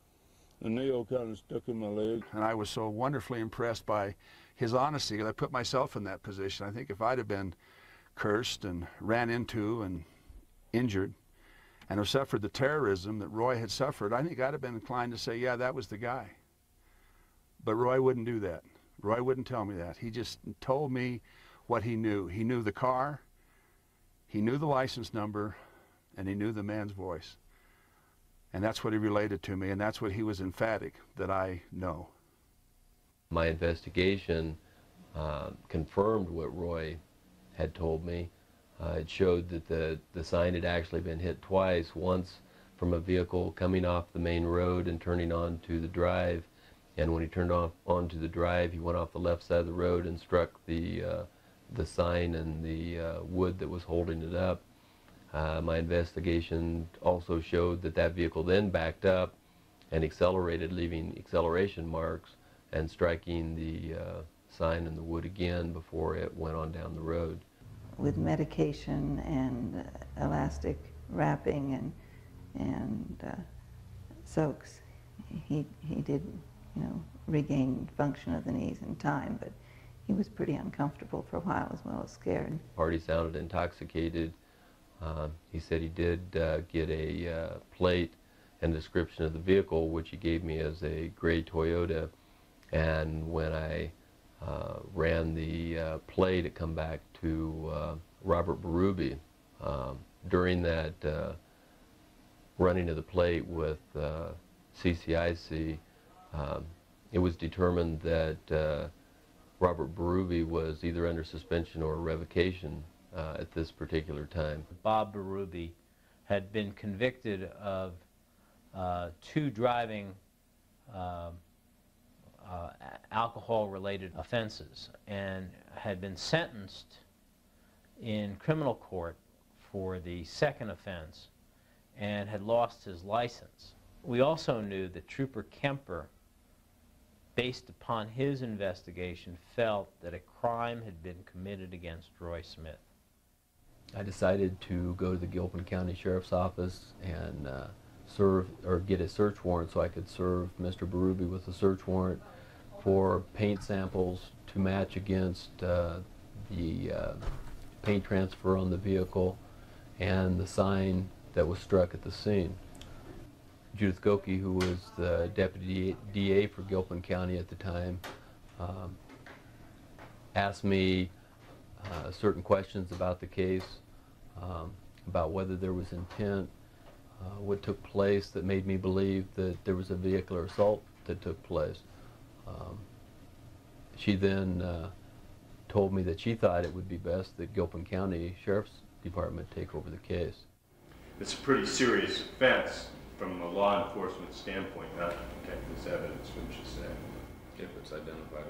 The nail kind of stuck in my leg. And I was so wonderfully impressed by his honesty, and I put myself in that position. I think if I'd have been cursed and ran into and injured and have suffered the terrorism that Roy had suffered, I think I'd have been inclined to say, yeah, that was the guy. But Roy wouldn't do that. Roy wouldn't tell me that. He just told me what he knew. He knew the car, he knew the license number, and he knew the man's voice. And that's what he related to me, and that's what he was emphatic that I know. My investigation confirmed what Roy had told me. It showed that the sign had actually been hit twice, once from a vehicle coming off the main road and turning onto the drive. And when he turned onto the drive, he went off the left side of the road and struck the sign and the wood that was holding it up. My investigation also showed that vehicle then backed up and accelerated, leaving acceleration marks and striking the sign and the wood again before it went on down the road. With medication and elastic wrapping and soaks, he did, regain function of the knees in time, but he was pretty uncomfortable for a while as well as scared. Party sounded intoxicated. He said he did get a plate and description of the vehicle, which he gave me as a gray Toyota. And when I ran the plate, it come back to Robert Berube. During that running of the plate with CCIC, it was determined that Robert Berube was either under suspension or revocation at this particular time. Bob Berube had been convicted of 2 driving alcohol-related offenses and had been sentenced in criminal court for the 2nd offense and had lost his license. We also knew that Trooper Kemper, based upon his investigation, felt that a crime had been committed against Roy Smith. I decided to go to the Gilpin County Sheriff's Office and serve or get a search warrant so I could serve Mr. Berube with a search warrant for paint samples to match against the paint transfer on the vehicle and the sign that was struck at the scene. Judith Goki, who was the deputy DA for Gilpin County at the time, asked me certain questions about the case, about whether there was intent, what took place that made me believe that there was a vehicular assault that took place. She then told me that she thought it would be best that Gilpin County Sheriff's Department take over the case. It's a pretty serious offense from a law enforcement standpoint not to protect this evidence, wouldn't you say? If it's identified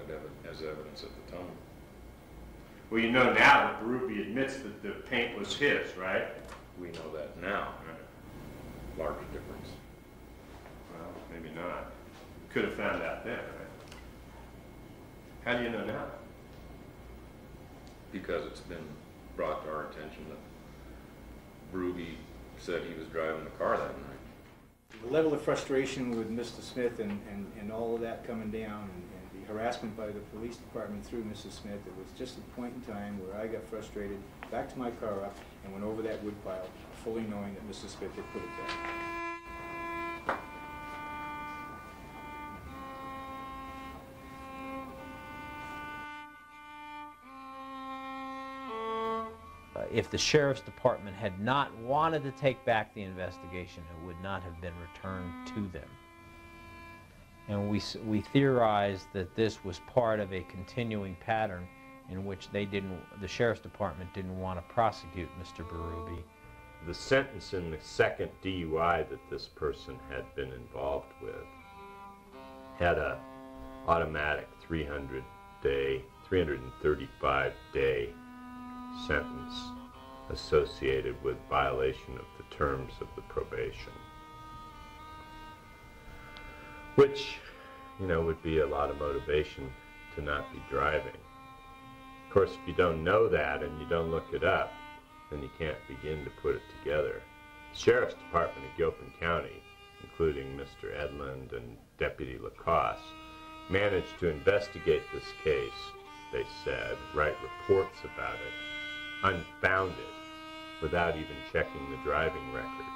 as evidence at the time. Well, you know now that Berube admits that the paint was his, right? We know that now. Large difference. Well, maybe not. Could have found out then, right? How do you know now? Because it's been brought to our attention that Berube said he was driving the car that night. The level of frustration with Mr. Smith and all of that coming down and the harassment by the police department through Mrs. Smith, it was just a point in time where I got frustrated, backed my car up, and went over that wood pile, fully knowing that Mrs. Smith had put it there. If the Sheriff's Department had not wanted to take back the investigation, it would not have been returned to them. And we theorized that this was part of a continuing pattern in which the Sheriff's Department didn't want to prosecute Mr. Berube. The sentence in the second DUI that this person had been involved with had a automatic 335-day sentence associated with violation of the terms of the probation, which, you know, would be a lot of motivation to not be driving. Of course, if you don't know that and you don't look it up, then you can't begin to put it together. The Sheriff's Department of Gilpin County, including Mr. Edlund and Deputy Lacoste, managed to investigate this case, they said, write reports about it, unfounded, without even checking the driving record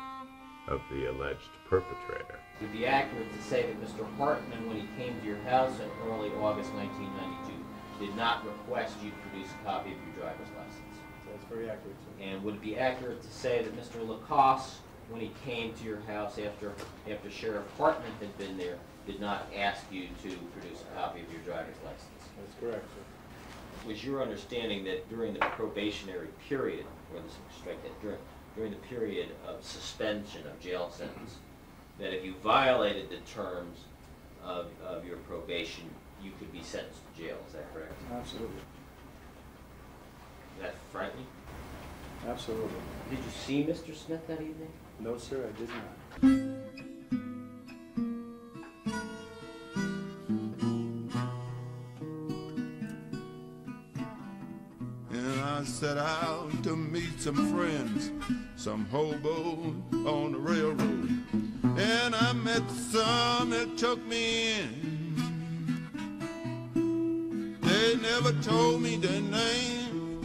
of the alleged perpetrator. Would it be accurate to say that Mr. Hartman, when he came to your house in early August 1992, did not request you to produce a copy of your driver's license? That's very accurate, sir. And would it be accurate to say that Mr. Lacoste, when he came to your house after Sheriff Hartman had been there, did not ask you to produce a copy of your driver's license? That's correct, sir. Was your understanding that during the probationary period, or during the period of suspension of jail sentence, that if you violated the terms of your probation, you could be sentenced to jail? Is that correct? Absolutely. Is that frightening? Absolutely. Did you see Mr. Smith that evening? No, sir, I did not. I set out to meet some friends, some hobos on the railroad, and I met some that took me in. They never told me their name.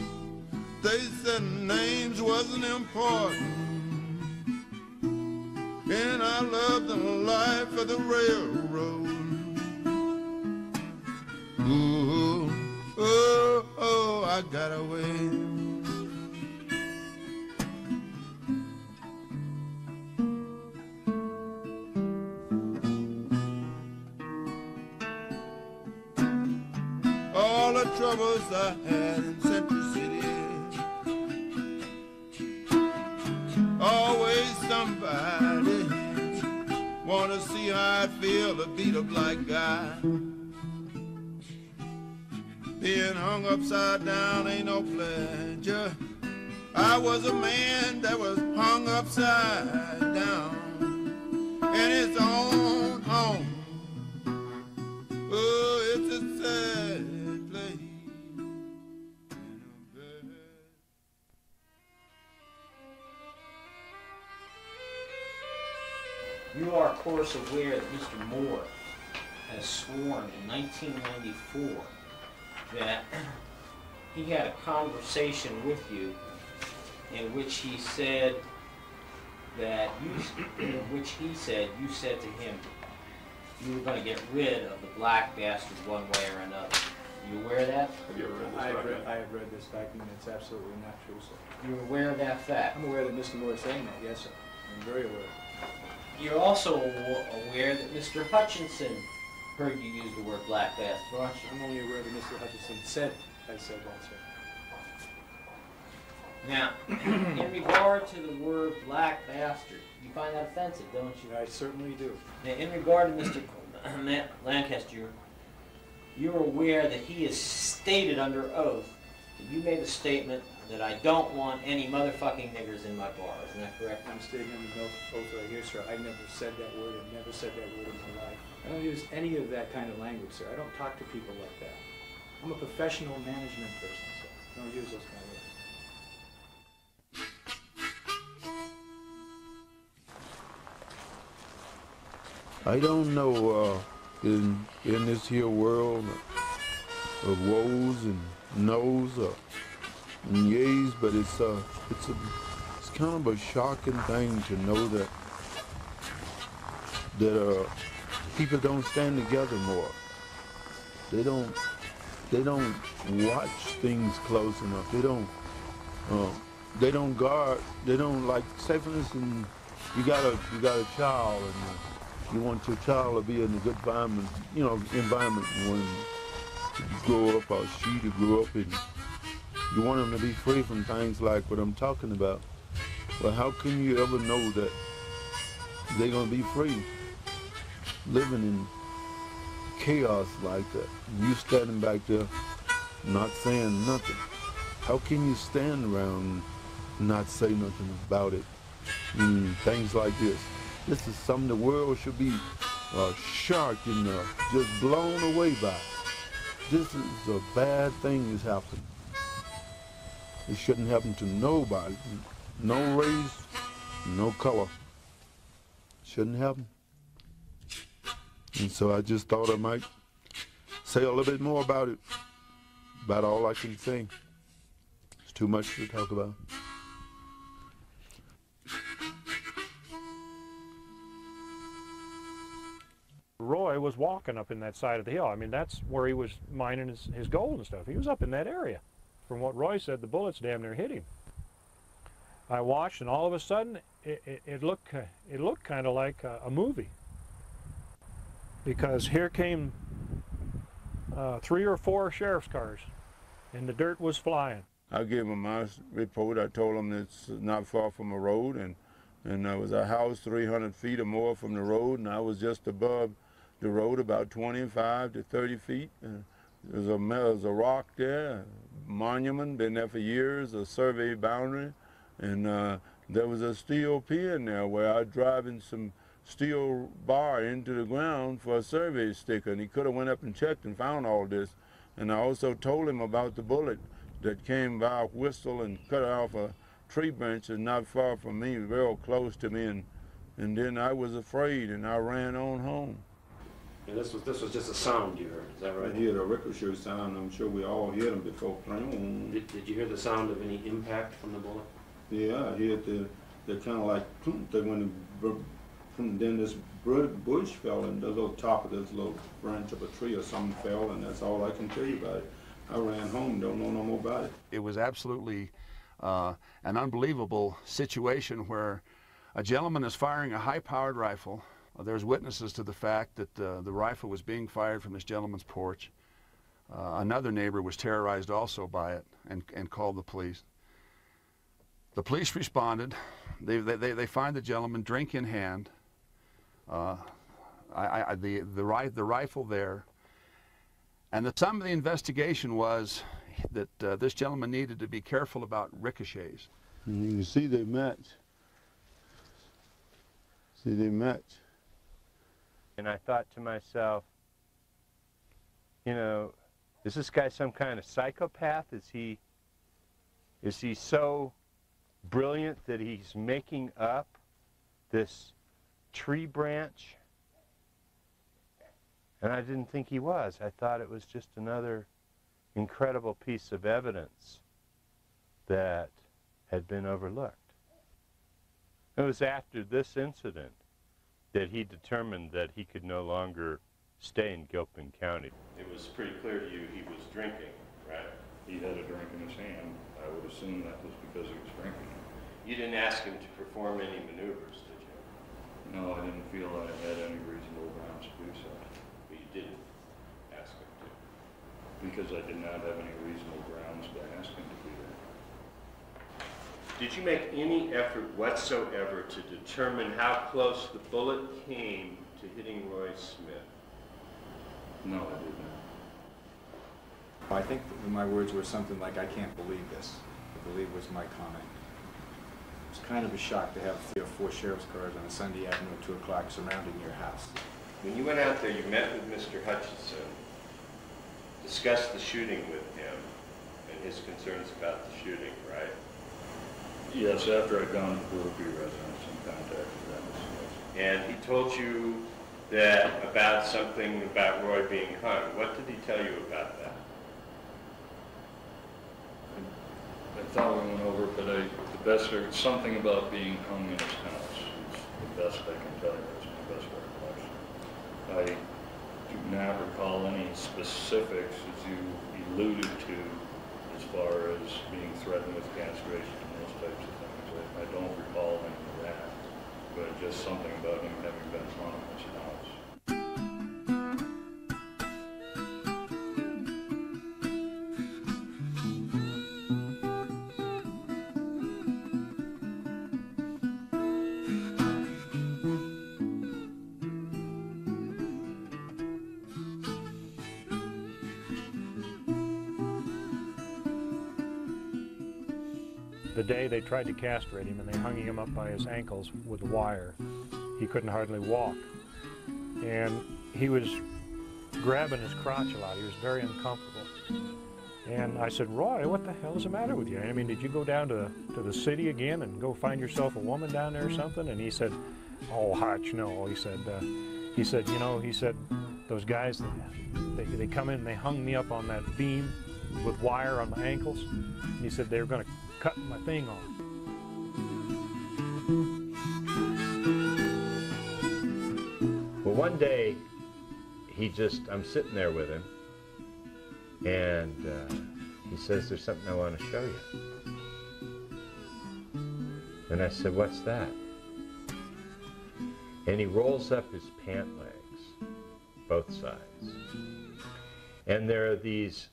They said names wasn't important, and I loved the life of the railroad. Ooh, oh, oh, I got away. All the troubles I had in Central City, always somebody wanna see how I feel to beat a black guy. Being hung upside down ain't no pleasure. I was a man that was hung upside down, and it's on home. Oh, it's a sad place. of course, aware that Mr. Moore has sworn in 1994 that he had a conversation with you in which he said that you said to him you were going to get rid of the black bastard one way or another. You aware of that? Have you ever read this document? I have read this document. It's absolutely not true, sir. You're aware of that fact? I'm aware that Mr. Moore is saying that, yes, sir. I'm very aware. You're also aware that Mr. Hutchinson heard you use the word black bastard, aren't you? I'm only aware that Mr. Hutchinson said I said that, sir. Now, in regard to the word black bastard, you find that offensive, don't you? I certainly do. Now, in regard to Mr. Lancaster, you're aware that he has stated under oath that you made a statement that I don't want any motherfucking niggers in my bar. Isn't that correct? I'm stating under oath right here, sir. I never said that word. I've never said that word in my life. I don't use any of that kind of language, sir. I don't talk to people like that. I'm a professional management person, sir. I don't use those kind of words. I don't know in this here world of woes and no's and yays, but it's kind of a shocking thing to know that people don't stand together more. They don't watch things close enough. They don't guard. They don't, like, say for instance, you got a child and you want your child to be in a good environment, environment when to grow up, or she to grow up in. You want them to be free from things like what I'm talking about. Well, how can you ever know that they're going to be free living in chaos like that? And you standing back there not saying nothing. How can you stand around and not say nothing about it? Things like this. This is something the world should be shocked and just blown away by. This is a bad thing that's happened. It shouldn't happen to nobody. No race, no color. Shouldn't happen. And so I just thought I might say a little bit more about it. About all I can say. It's too much to talk about. Roy was walking up in that side of the hill. I mean, that's where he was mining his gold and stuff. He was up in that area. From what Roy said, the bullets damn near hit him. I watched, and all of a sudden, it looked kind of like a movie. Because here came 3 or 4 sheriff's cars, and the dirt was flying. I gave him my report. I told him it's not far from a road, and there was a house 300 feet or more from the road, and I was just above the road about 25 to 30 feet. There's a rock there, a monument, been there for years, a survey boundary, and there was a steel pin there where I was driving some steel bar into the ground for a survey sticker, and he could have went up and checked and found all this. And I also told him about the bullet that came by a whistle and cut off a tree branch and not far from me, real close to me, and then I was afraid and I ran on home. And this was just a sound you heard, is that right? I heard a ricochet sound. I'm sure we all heard them before. Did you hear the sound of any impact from the bullet? Yeah, I heard the kind of like when then this bush fell and the little top of this little branch of a tree or something fell, and that's all I can tell you about it. I ran home, don't know no more about it. It was absolutely an unbelievable situation where a gentleman is firing a high-powered rifle. There's witnesses to the fact that the rifle was being fired from this gentleman's porch. Another neighbor was terrorized also by it and called the police. The police responded. They find the gentleman, drink in hand, the rifle there. And the sum of the investigation was that this gentleman needed to be careful about ricochets. And you can see they match. See, they match. And I thought to myself, you know, is this guy some kind of psychopath? Is he so brilliant that he's making up this tree branch. And I didn't think he was. I thought it was just another incredible piece of evidence that had been overlooked. It was after this incident that he determined that he could no longer stay in Gilpin County. It was pretty clear to you he was drinking, right? He had a drink in his hand. I would assume that was because he was drinking. You didn't ask him to perform any maneuvers, did you? No, I didn't feel that I had any reasonable grounds to do so. But you didn't ask him to? Because I did not have any reasonable grounds to ask him to do that. Did you make any effort whatsoever to determine how close the bullet came to hitting Roy Smith? No, I did not. I think that my words were something like, "I can't believe this." I believe was my comment. It was kind of a shock to have 3 or 4 sheriff's cars on a Sunday afternoon at 2 o'clock surrounding your house. When you went out there, you met with Mr. Hutchinson, discussed the shooting with him and his concerns about the shooting, right? Yes, after I'd gone to the Ruby residence and contacted them. And he told you that about something about Roy being hung. What did he tell you about that? I thought we went over it, but the best, something about being hung in his house is the best I can tell you. That's my best recollection. I do not recall any specifics, as you alluded to, as far as being threatened with castration and those types of things. I don't recall any of that, but just something about him having been hung in his house. The day they tried to castrate him and they hung him up by his ankles with wire, he couldn't hardly walk. And he was grabbing his crotch a lot. He was very uncomfortable. And I said, "Roy, what the hell is the matter with you? I mean, did you go down to the city again and go find yourself a woman down there or something?" And he said, "Oh, Hutch, no." He said, you know, he said, "Those guys, they come in and they hung me up on that beam with wire on my ankles." And he said they were going to cut my thing off. Well, one day, I'm sitting there with him, and he says, "There's something I want to show you." And I said, "What's that?" And he rolls up his pant legs, both sides. And there are these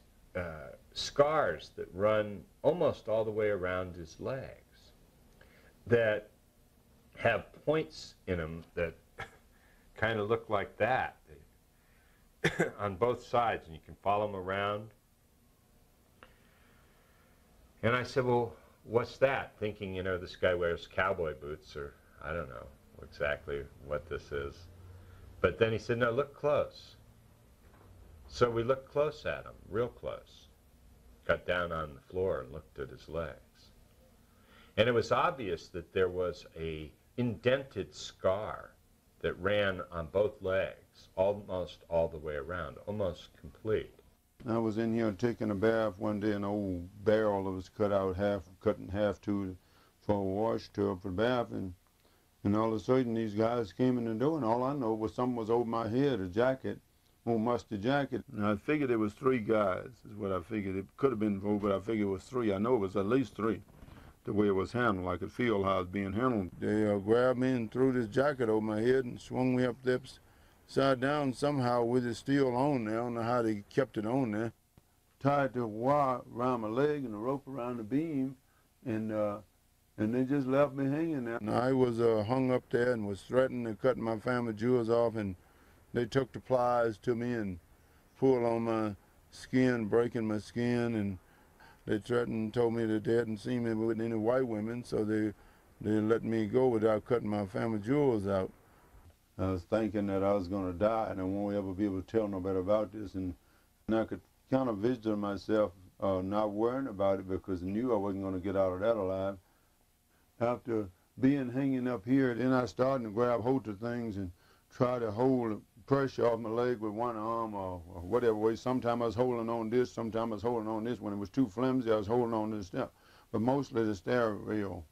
scars that run almost all the way around his legs that have points in them that kind of look like that on both sides, and you can follow them around. And I said, "Well, what's that?" Thinking, you know, this guy wears cowboy boots, or I don't know exactly what this is. But then he said, "No, look close." So we looked close at him, real close. Got down on the floor and looked at his legs. And it was obvious that there was a indented scar that ran on both legs, almost all the way around, almost complete. I was in here taking a bath one day, an old barrel that was cut in half for a wash tub for the bath, and all of a sudden these guys came in the door, and all I know was something was over my head, a jacket, old musty jacket. And I figured there was 3 guys, is what I figured. It could have been 4, but I figured it was 3. I know it was at least 3, the way it was handled. I could feel how it was being handled. They grabbed me and threw this jacket over my head and swung me up there upside down somehow with it still on there. I don't know how they kept it on there. Tied the wire around my leg and the rope around the beam, and they just left me hanging there. And I was hung up there and was threatened to cut my family jewels off, and they took the pliers to me and pulled on my skin, breaking my skin, and they threatened and told me that they hadn't seen me with any white women, so they let me go without cutting my family jewels out. I was thinking that I was going to die and I won't ever be able to tell nobody about this, and I could kind of vision myself not worrying about it because I knew I wasn't going to get out of that alive. After being hanging up here, then I started to grab hold of things and try to hold pressure off my leg with one arm or whatever way. Sometimes I was holding on this, sometimes I was holding on this. When it was too flimsy, I was holding on to the step, but mostly the stair rail.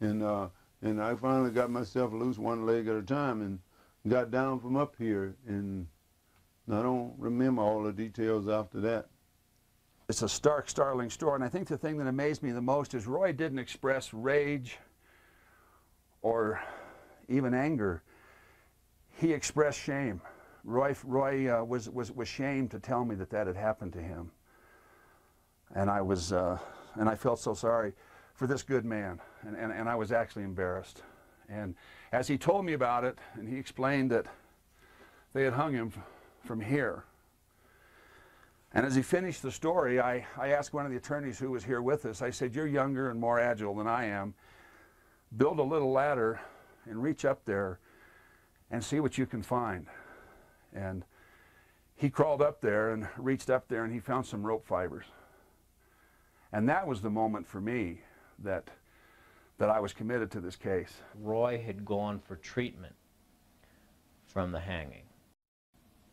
And I finally got myself loose one leg at a time and got down from up here, and I don't remember all the details after that. It's a stark, startling story, and I think the thing that amazed me the most is Roy didn't express rage or even anger. He expressed shame. Roy was shamed to tell me that that had happened to him, and I felt so sorry for this good man, and I was actually embarrassed. And as he told me about it, and he explained that they had hung him from here. And as he finished the story, I asked one of the attorneys who was here with us, I said, "You're younger and more agile than I am. Build a little ladder and reach up there and see what you can find." And he crawled up there and reached up there and he found some rope fibers. And that was the moment for me that I was committed to this case. Roy had gone for treatment from the hanging.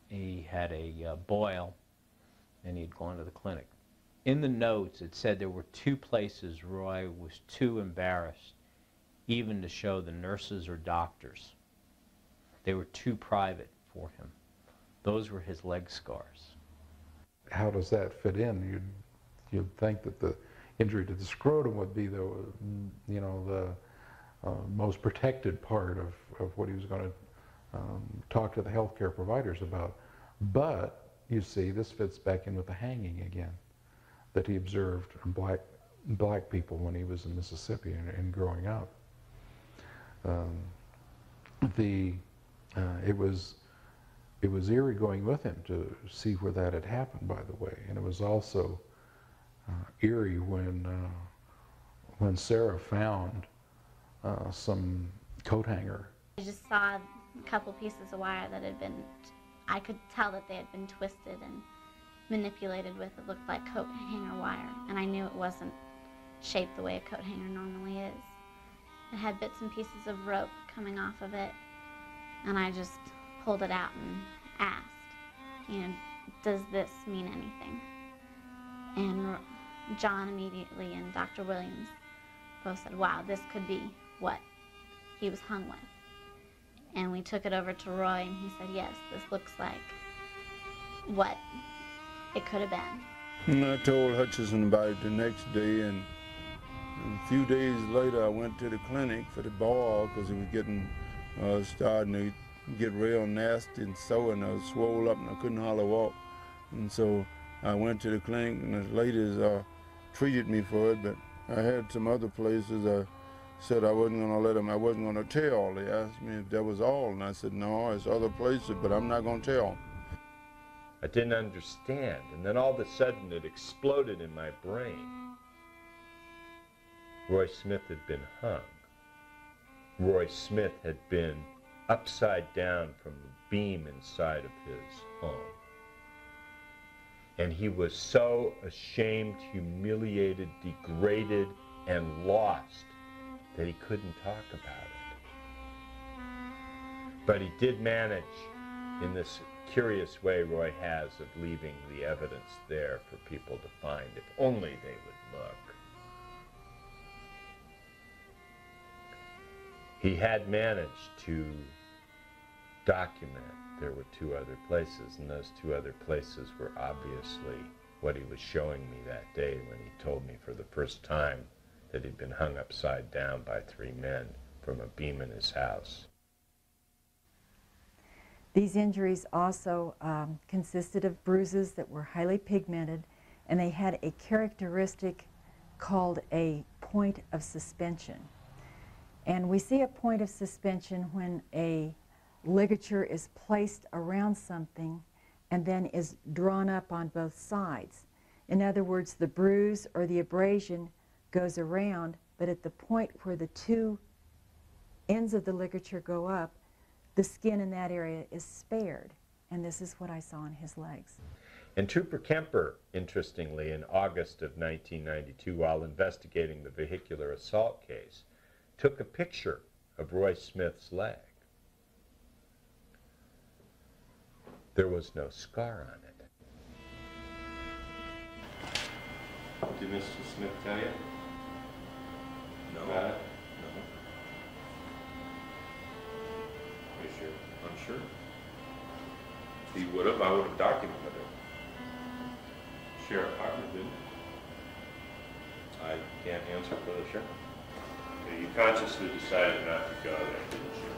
He had a boil and he'd gone to the clinic. In the notes it said there were 2 places Roy was too embarrassed even to show the nurses or doctors. They were too private for him. Those were his leg scars. How does that fit in? You'd think that the injury to the scrotum would be the, you know, the most protected part of what he was going to talk to the healthcare providers about. But you see, this fits back in with the hanging again that he observed in black people when he was in Mississippi and growing up. It was eerie going with him to see where that had happened, by the way, and it was also eerie when Sarah found some coat hanger. I just saw a couple pieces of wire that had been, I could tell that they had been twisted and manipulated with, it looked like coat hanger wire, and I knew it wasn't shaped the way a coat hanger normally is. It had bits and pieces of rope coming off of it, and I just pulled it out and asked, you know, does this mean anything? And John immediately and Dr. Williams both said, wow, this could be what he was hung with. And we took it over to Roy, and he said, yes, this looks like what it could have been. And I told Hutchison about it the next day, and a few days later I went to the clinic for the ball because it was getting starting to get real nasty and sore, and I was swole up and I couldn't hardly walk. And so I went to the clinic, and the ladies treated me for it, but I had some other places I said I wasn't going to let them, I wasn't going to tell. They asked me if that was all, and I said, no, it's other places, but I'm not going to tell. I didn't understand, and then all of a sudden it exploded in my brain. Roy Smith had been hung. Roy Smith had been upside down from the beam inside of his home. And he was so ashamed, humiliated, degraded, and lost that he couldn't talk about it. But he did manage, in this curious way Roy has of leaving the evidence there for people to find, if only they would look. He had managed to document there were 2 other places, and those 2 other places were obviously what he was showing me that day when he told me for the first time that he'd been hung upside down by 3 men from a beam in his house. These injuries also consisted of bruises that were highly pigmented, and they had a characteristic called a point of suspension. And we see a point of suspension when a ligature is placed around something and then is drawn up on both sides. In other words, the bruise or the abrasion goes around, but at the point where the 2 ends of the ligature go up, the skin in that area is spared. And this is what I saw in his legs. And Trooper Kemper, interestingly, in August of 1992, while investigating the vehicular assault case, took a picture of Roy Smith's leg. There was no scar on it. Did Mr. Smith tell you? No. About it? No. Are you sure? Unsure? If he would have, I would have documented it. Sheriff Hartman didn't. I can't answer for the sheriff. Okay, you consciously decided not to go there, didn't you?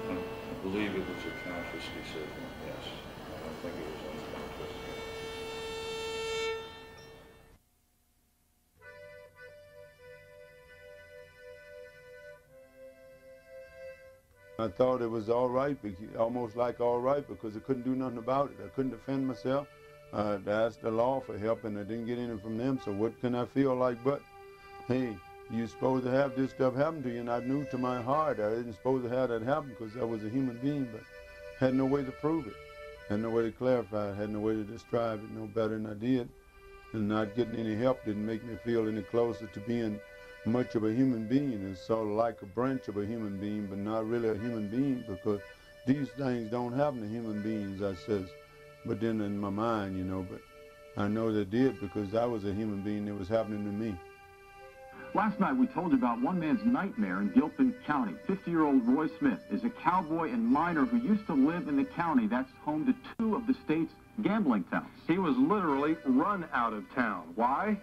I believe it was a conscious decision, yes. I don't think it was unconscious. I thought it was all right, almost like all right, because I couldn't do nothing about it. I couldn't defend myself. I asked the law for help, and I didn't get any from them, so what can I feel like but, hey, you're supposed to have this stuff happen to you, and I knew to my heart I didn't supposed to have that happen because I was a human being, but had no way to prove it, had no way to clarify it, had no way to describe it no better than I did, and not getting any help didn't make me feel any closer to being much of a human being. It's sort of like a branch of a human being, but not really a human being, because these things don't happen to human beings, I says. But then in my mind, you know, but I know they did because I was a human being that was happening to me. Last night we told you about one man's nightmare in Gilpin County. 50-year-old Roy Smith is a cowboy and miner who used to live in the county that's home to 2 of the state's gambling towns. He was literally run out of town. Why?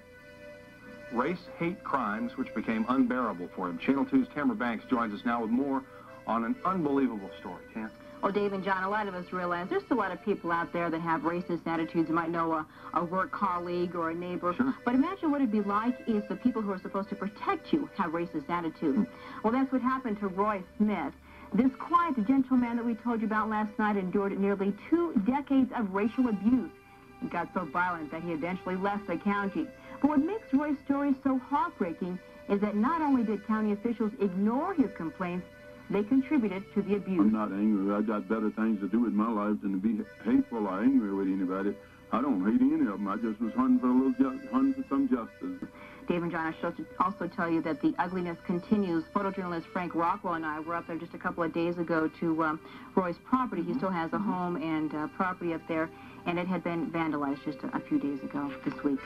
Race-hate crimes, which became unbearable for him. Channel 2's Tamara Banks joins us now with more on an unbelievable story. Tam? Well, Dave and John, a lot of us realize there's a lot of people out there that have racist attitudes. You might know a work colleague or a neighbor. Sure. But imagine what it'd be like if the people who are supposed to protect you have racist attitudes. Well, that's what happened to Roy Smith. This quiet, gentle man that we told you about last night endured nearly 2 decades of racial abuse. It got so violent that he eventually left the county. But what makes Roy's story so heartbreaking is that not only did county officials ignore his complaints, they contributed to the abuse. I'm not angry. I got better things to do with my life than to be hateful or angry with anybody. I don't hate any of them. I just was hunting for some justice. Dave and John, I should also tell you that the ugliness continues. Photojournalist Frank Rockwell and I were up there just a couple of days ago to Roy's property. He still has a home and property up there, and it had been vandalized just a few days ago this week.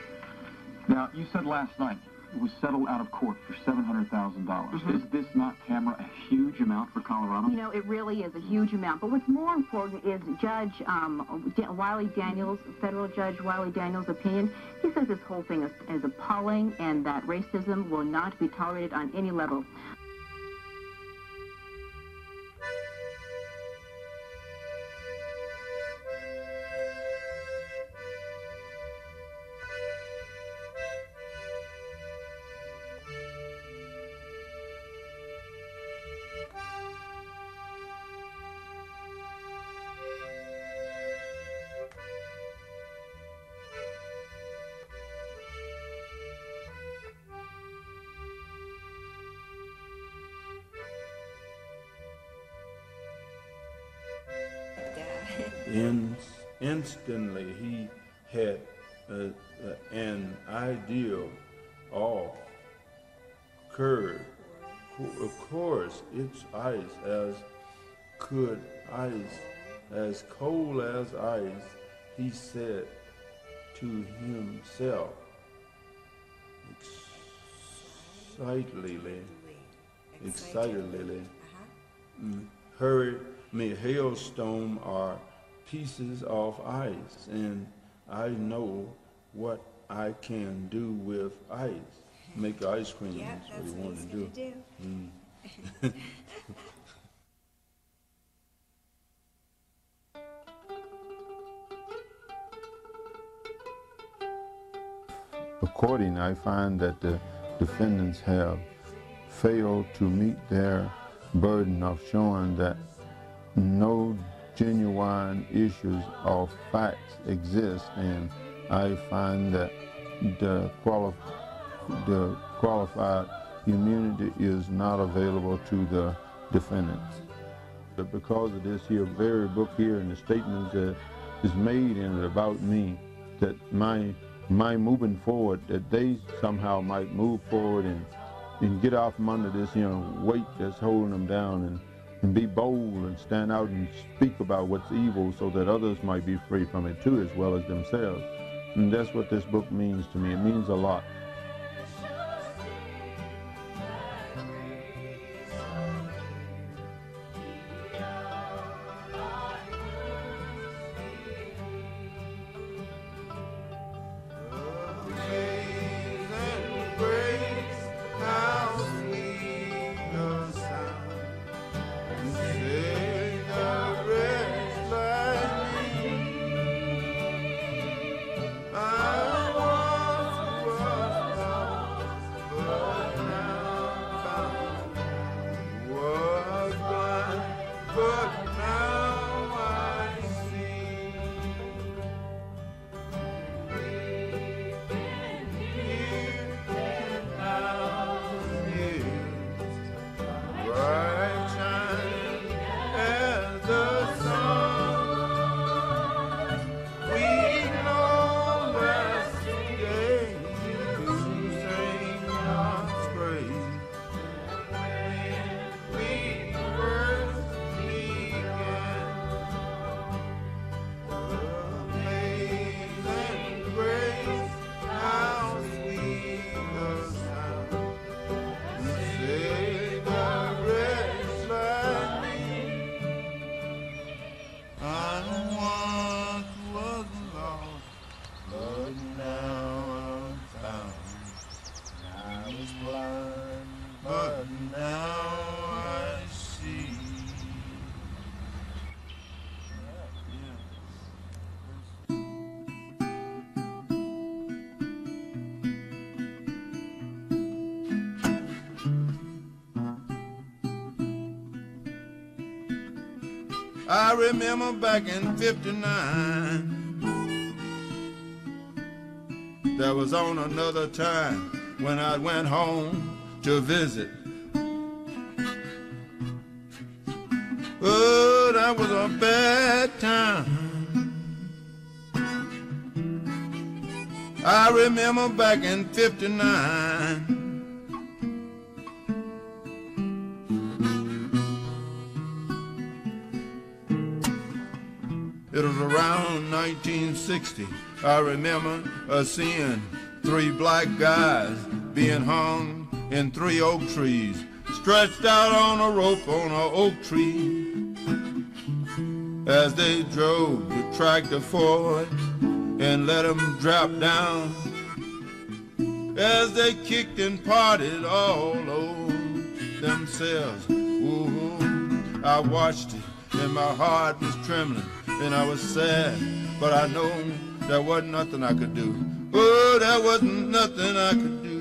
Now, you said last night it was settled out of court for $700,000. Is this not, Tamara, a huge amount for Colorado? You know, it really is a huge amount. But what's more important is Judge Wiley Daniels, federal Judge Wiley Daniels' opinion. He says this whole thing is appalling and that racism will not be tolerated on any level. Instantly, he had an idea of occurred. Of course, it's ice as could ice, as cold as ice, he said to himself, excitedly, hurry me, hailstone are pieces of ice, and I know what I can do with ice. Make ice cream, yeah, that's what he wanted to do. According, I find that the defendants have failed to meet their burden of showing that no genuine issues of facts exist, and I find that the qualified immunity is not available to the defendants. But because of this here very book here and the statements that is made in it about me, that my moving forward, that they somehow might move forward and get out from under this, weight that's holding them down, and be bold and stand out and speak about what's evil so that others might be free from it too, as well as themselves. And that's what this book means to me. It means a lot. I remember back in '59, that was on another time when I went home to visit. Oh, that was a bad time. I remember back in '59. It was around 1960. I remember seeing 3 black guys being hung in 3 oak trees, stretched out on a rope on an oak tree. As they drove the tractor forward and let them drop down, as they kicked and parted all over themselves. Ooh, I watched it and my heart was trembling. And I was sad, but I know there wasn't nothing I could do. Oh, there wasn't nothing I could do.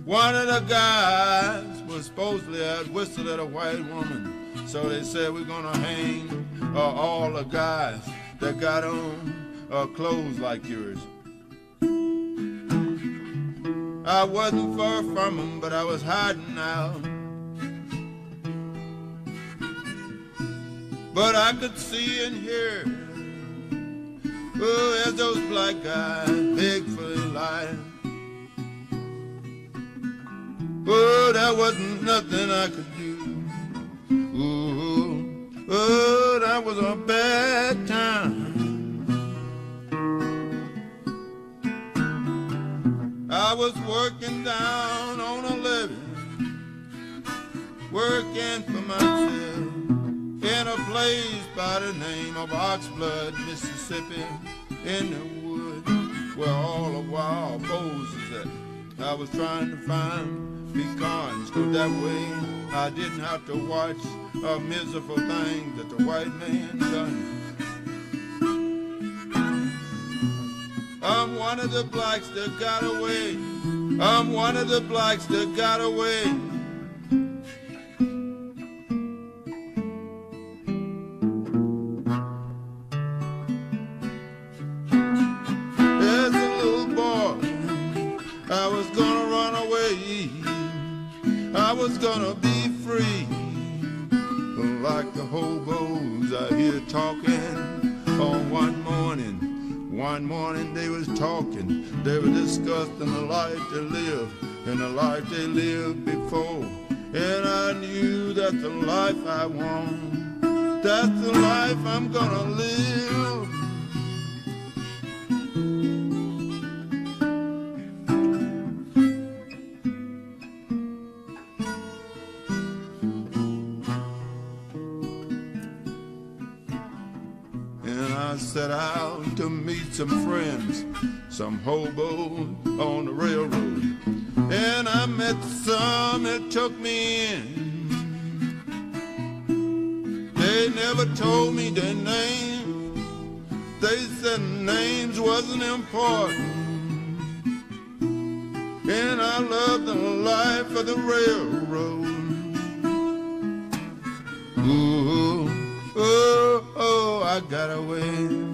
One of the guys was supposedly had whistled at a white woman, so they said we're gonna hang all the guys that got on clothes like yours. I wasn't far from them, but I was hiding out. But I could see and hear, oh, as those black guys begged for their life. Oh, there wasn't nothing I could do. Ooh, oh, that was a bad time. I was working down on a living, working for myself, in a place by the name of Oxblood, Mississippi, in the woods where all the wild bows is at. I was trying to find pecans, so that way I didn't have to watch a miserable thing that the white man done. I'm one of the blacks that got away. I'm one of the blacks that got away. As a little boy, I was gonna run away. I was gonna be free. Like the hobos I hear talking on one morning One morning they was talking, they were discussing the life they lived and the life they lived before. And I knew that the life I want, that's the life I'm gonna live. And I set out to meet some friends, some hobos on the railroad. And I met some that took me in. They never told me their names. They said names wasn't important. And I loved the life of the railroad. Ooh, oh, oh, I got away.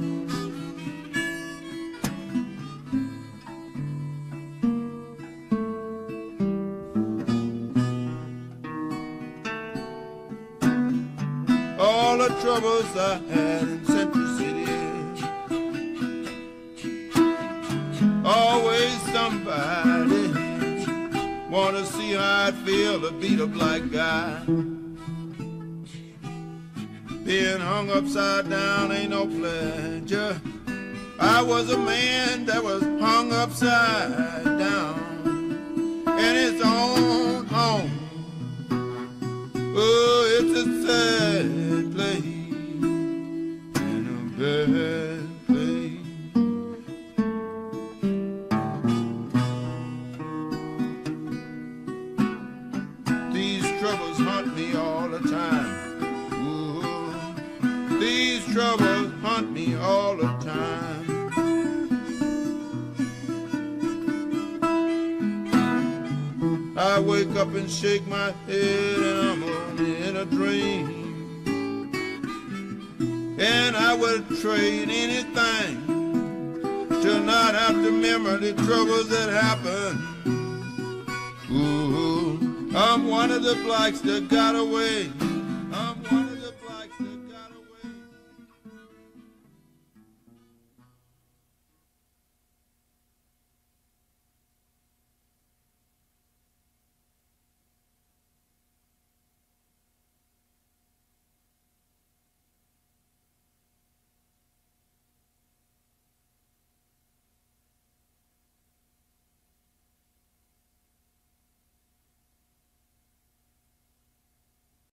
All the troubles I had in Central City, always somebody wanna see how I feel to beat a black guy. Being hung upside down ain't no pleasure. I was a man that was hung upside down, and it's on home. Oh, it's a sad place and a bad place. These troubles haunt me all the time. Ooh, these troubles haunt me all the time. I wake up and shake my head and I'm only in a dream. And I would trade anything to not have to remember the troubles that happened. Ooh, I'm one of the blacks that got away.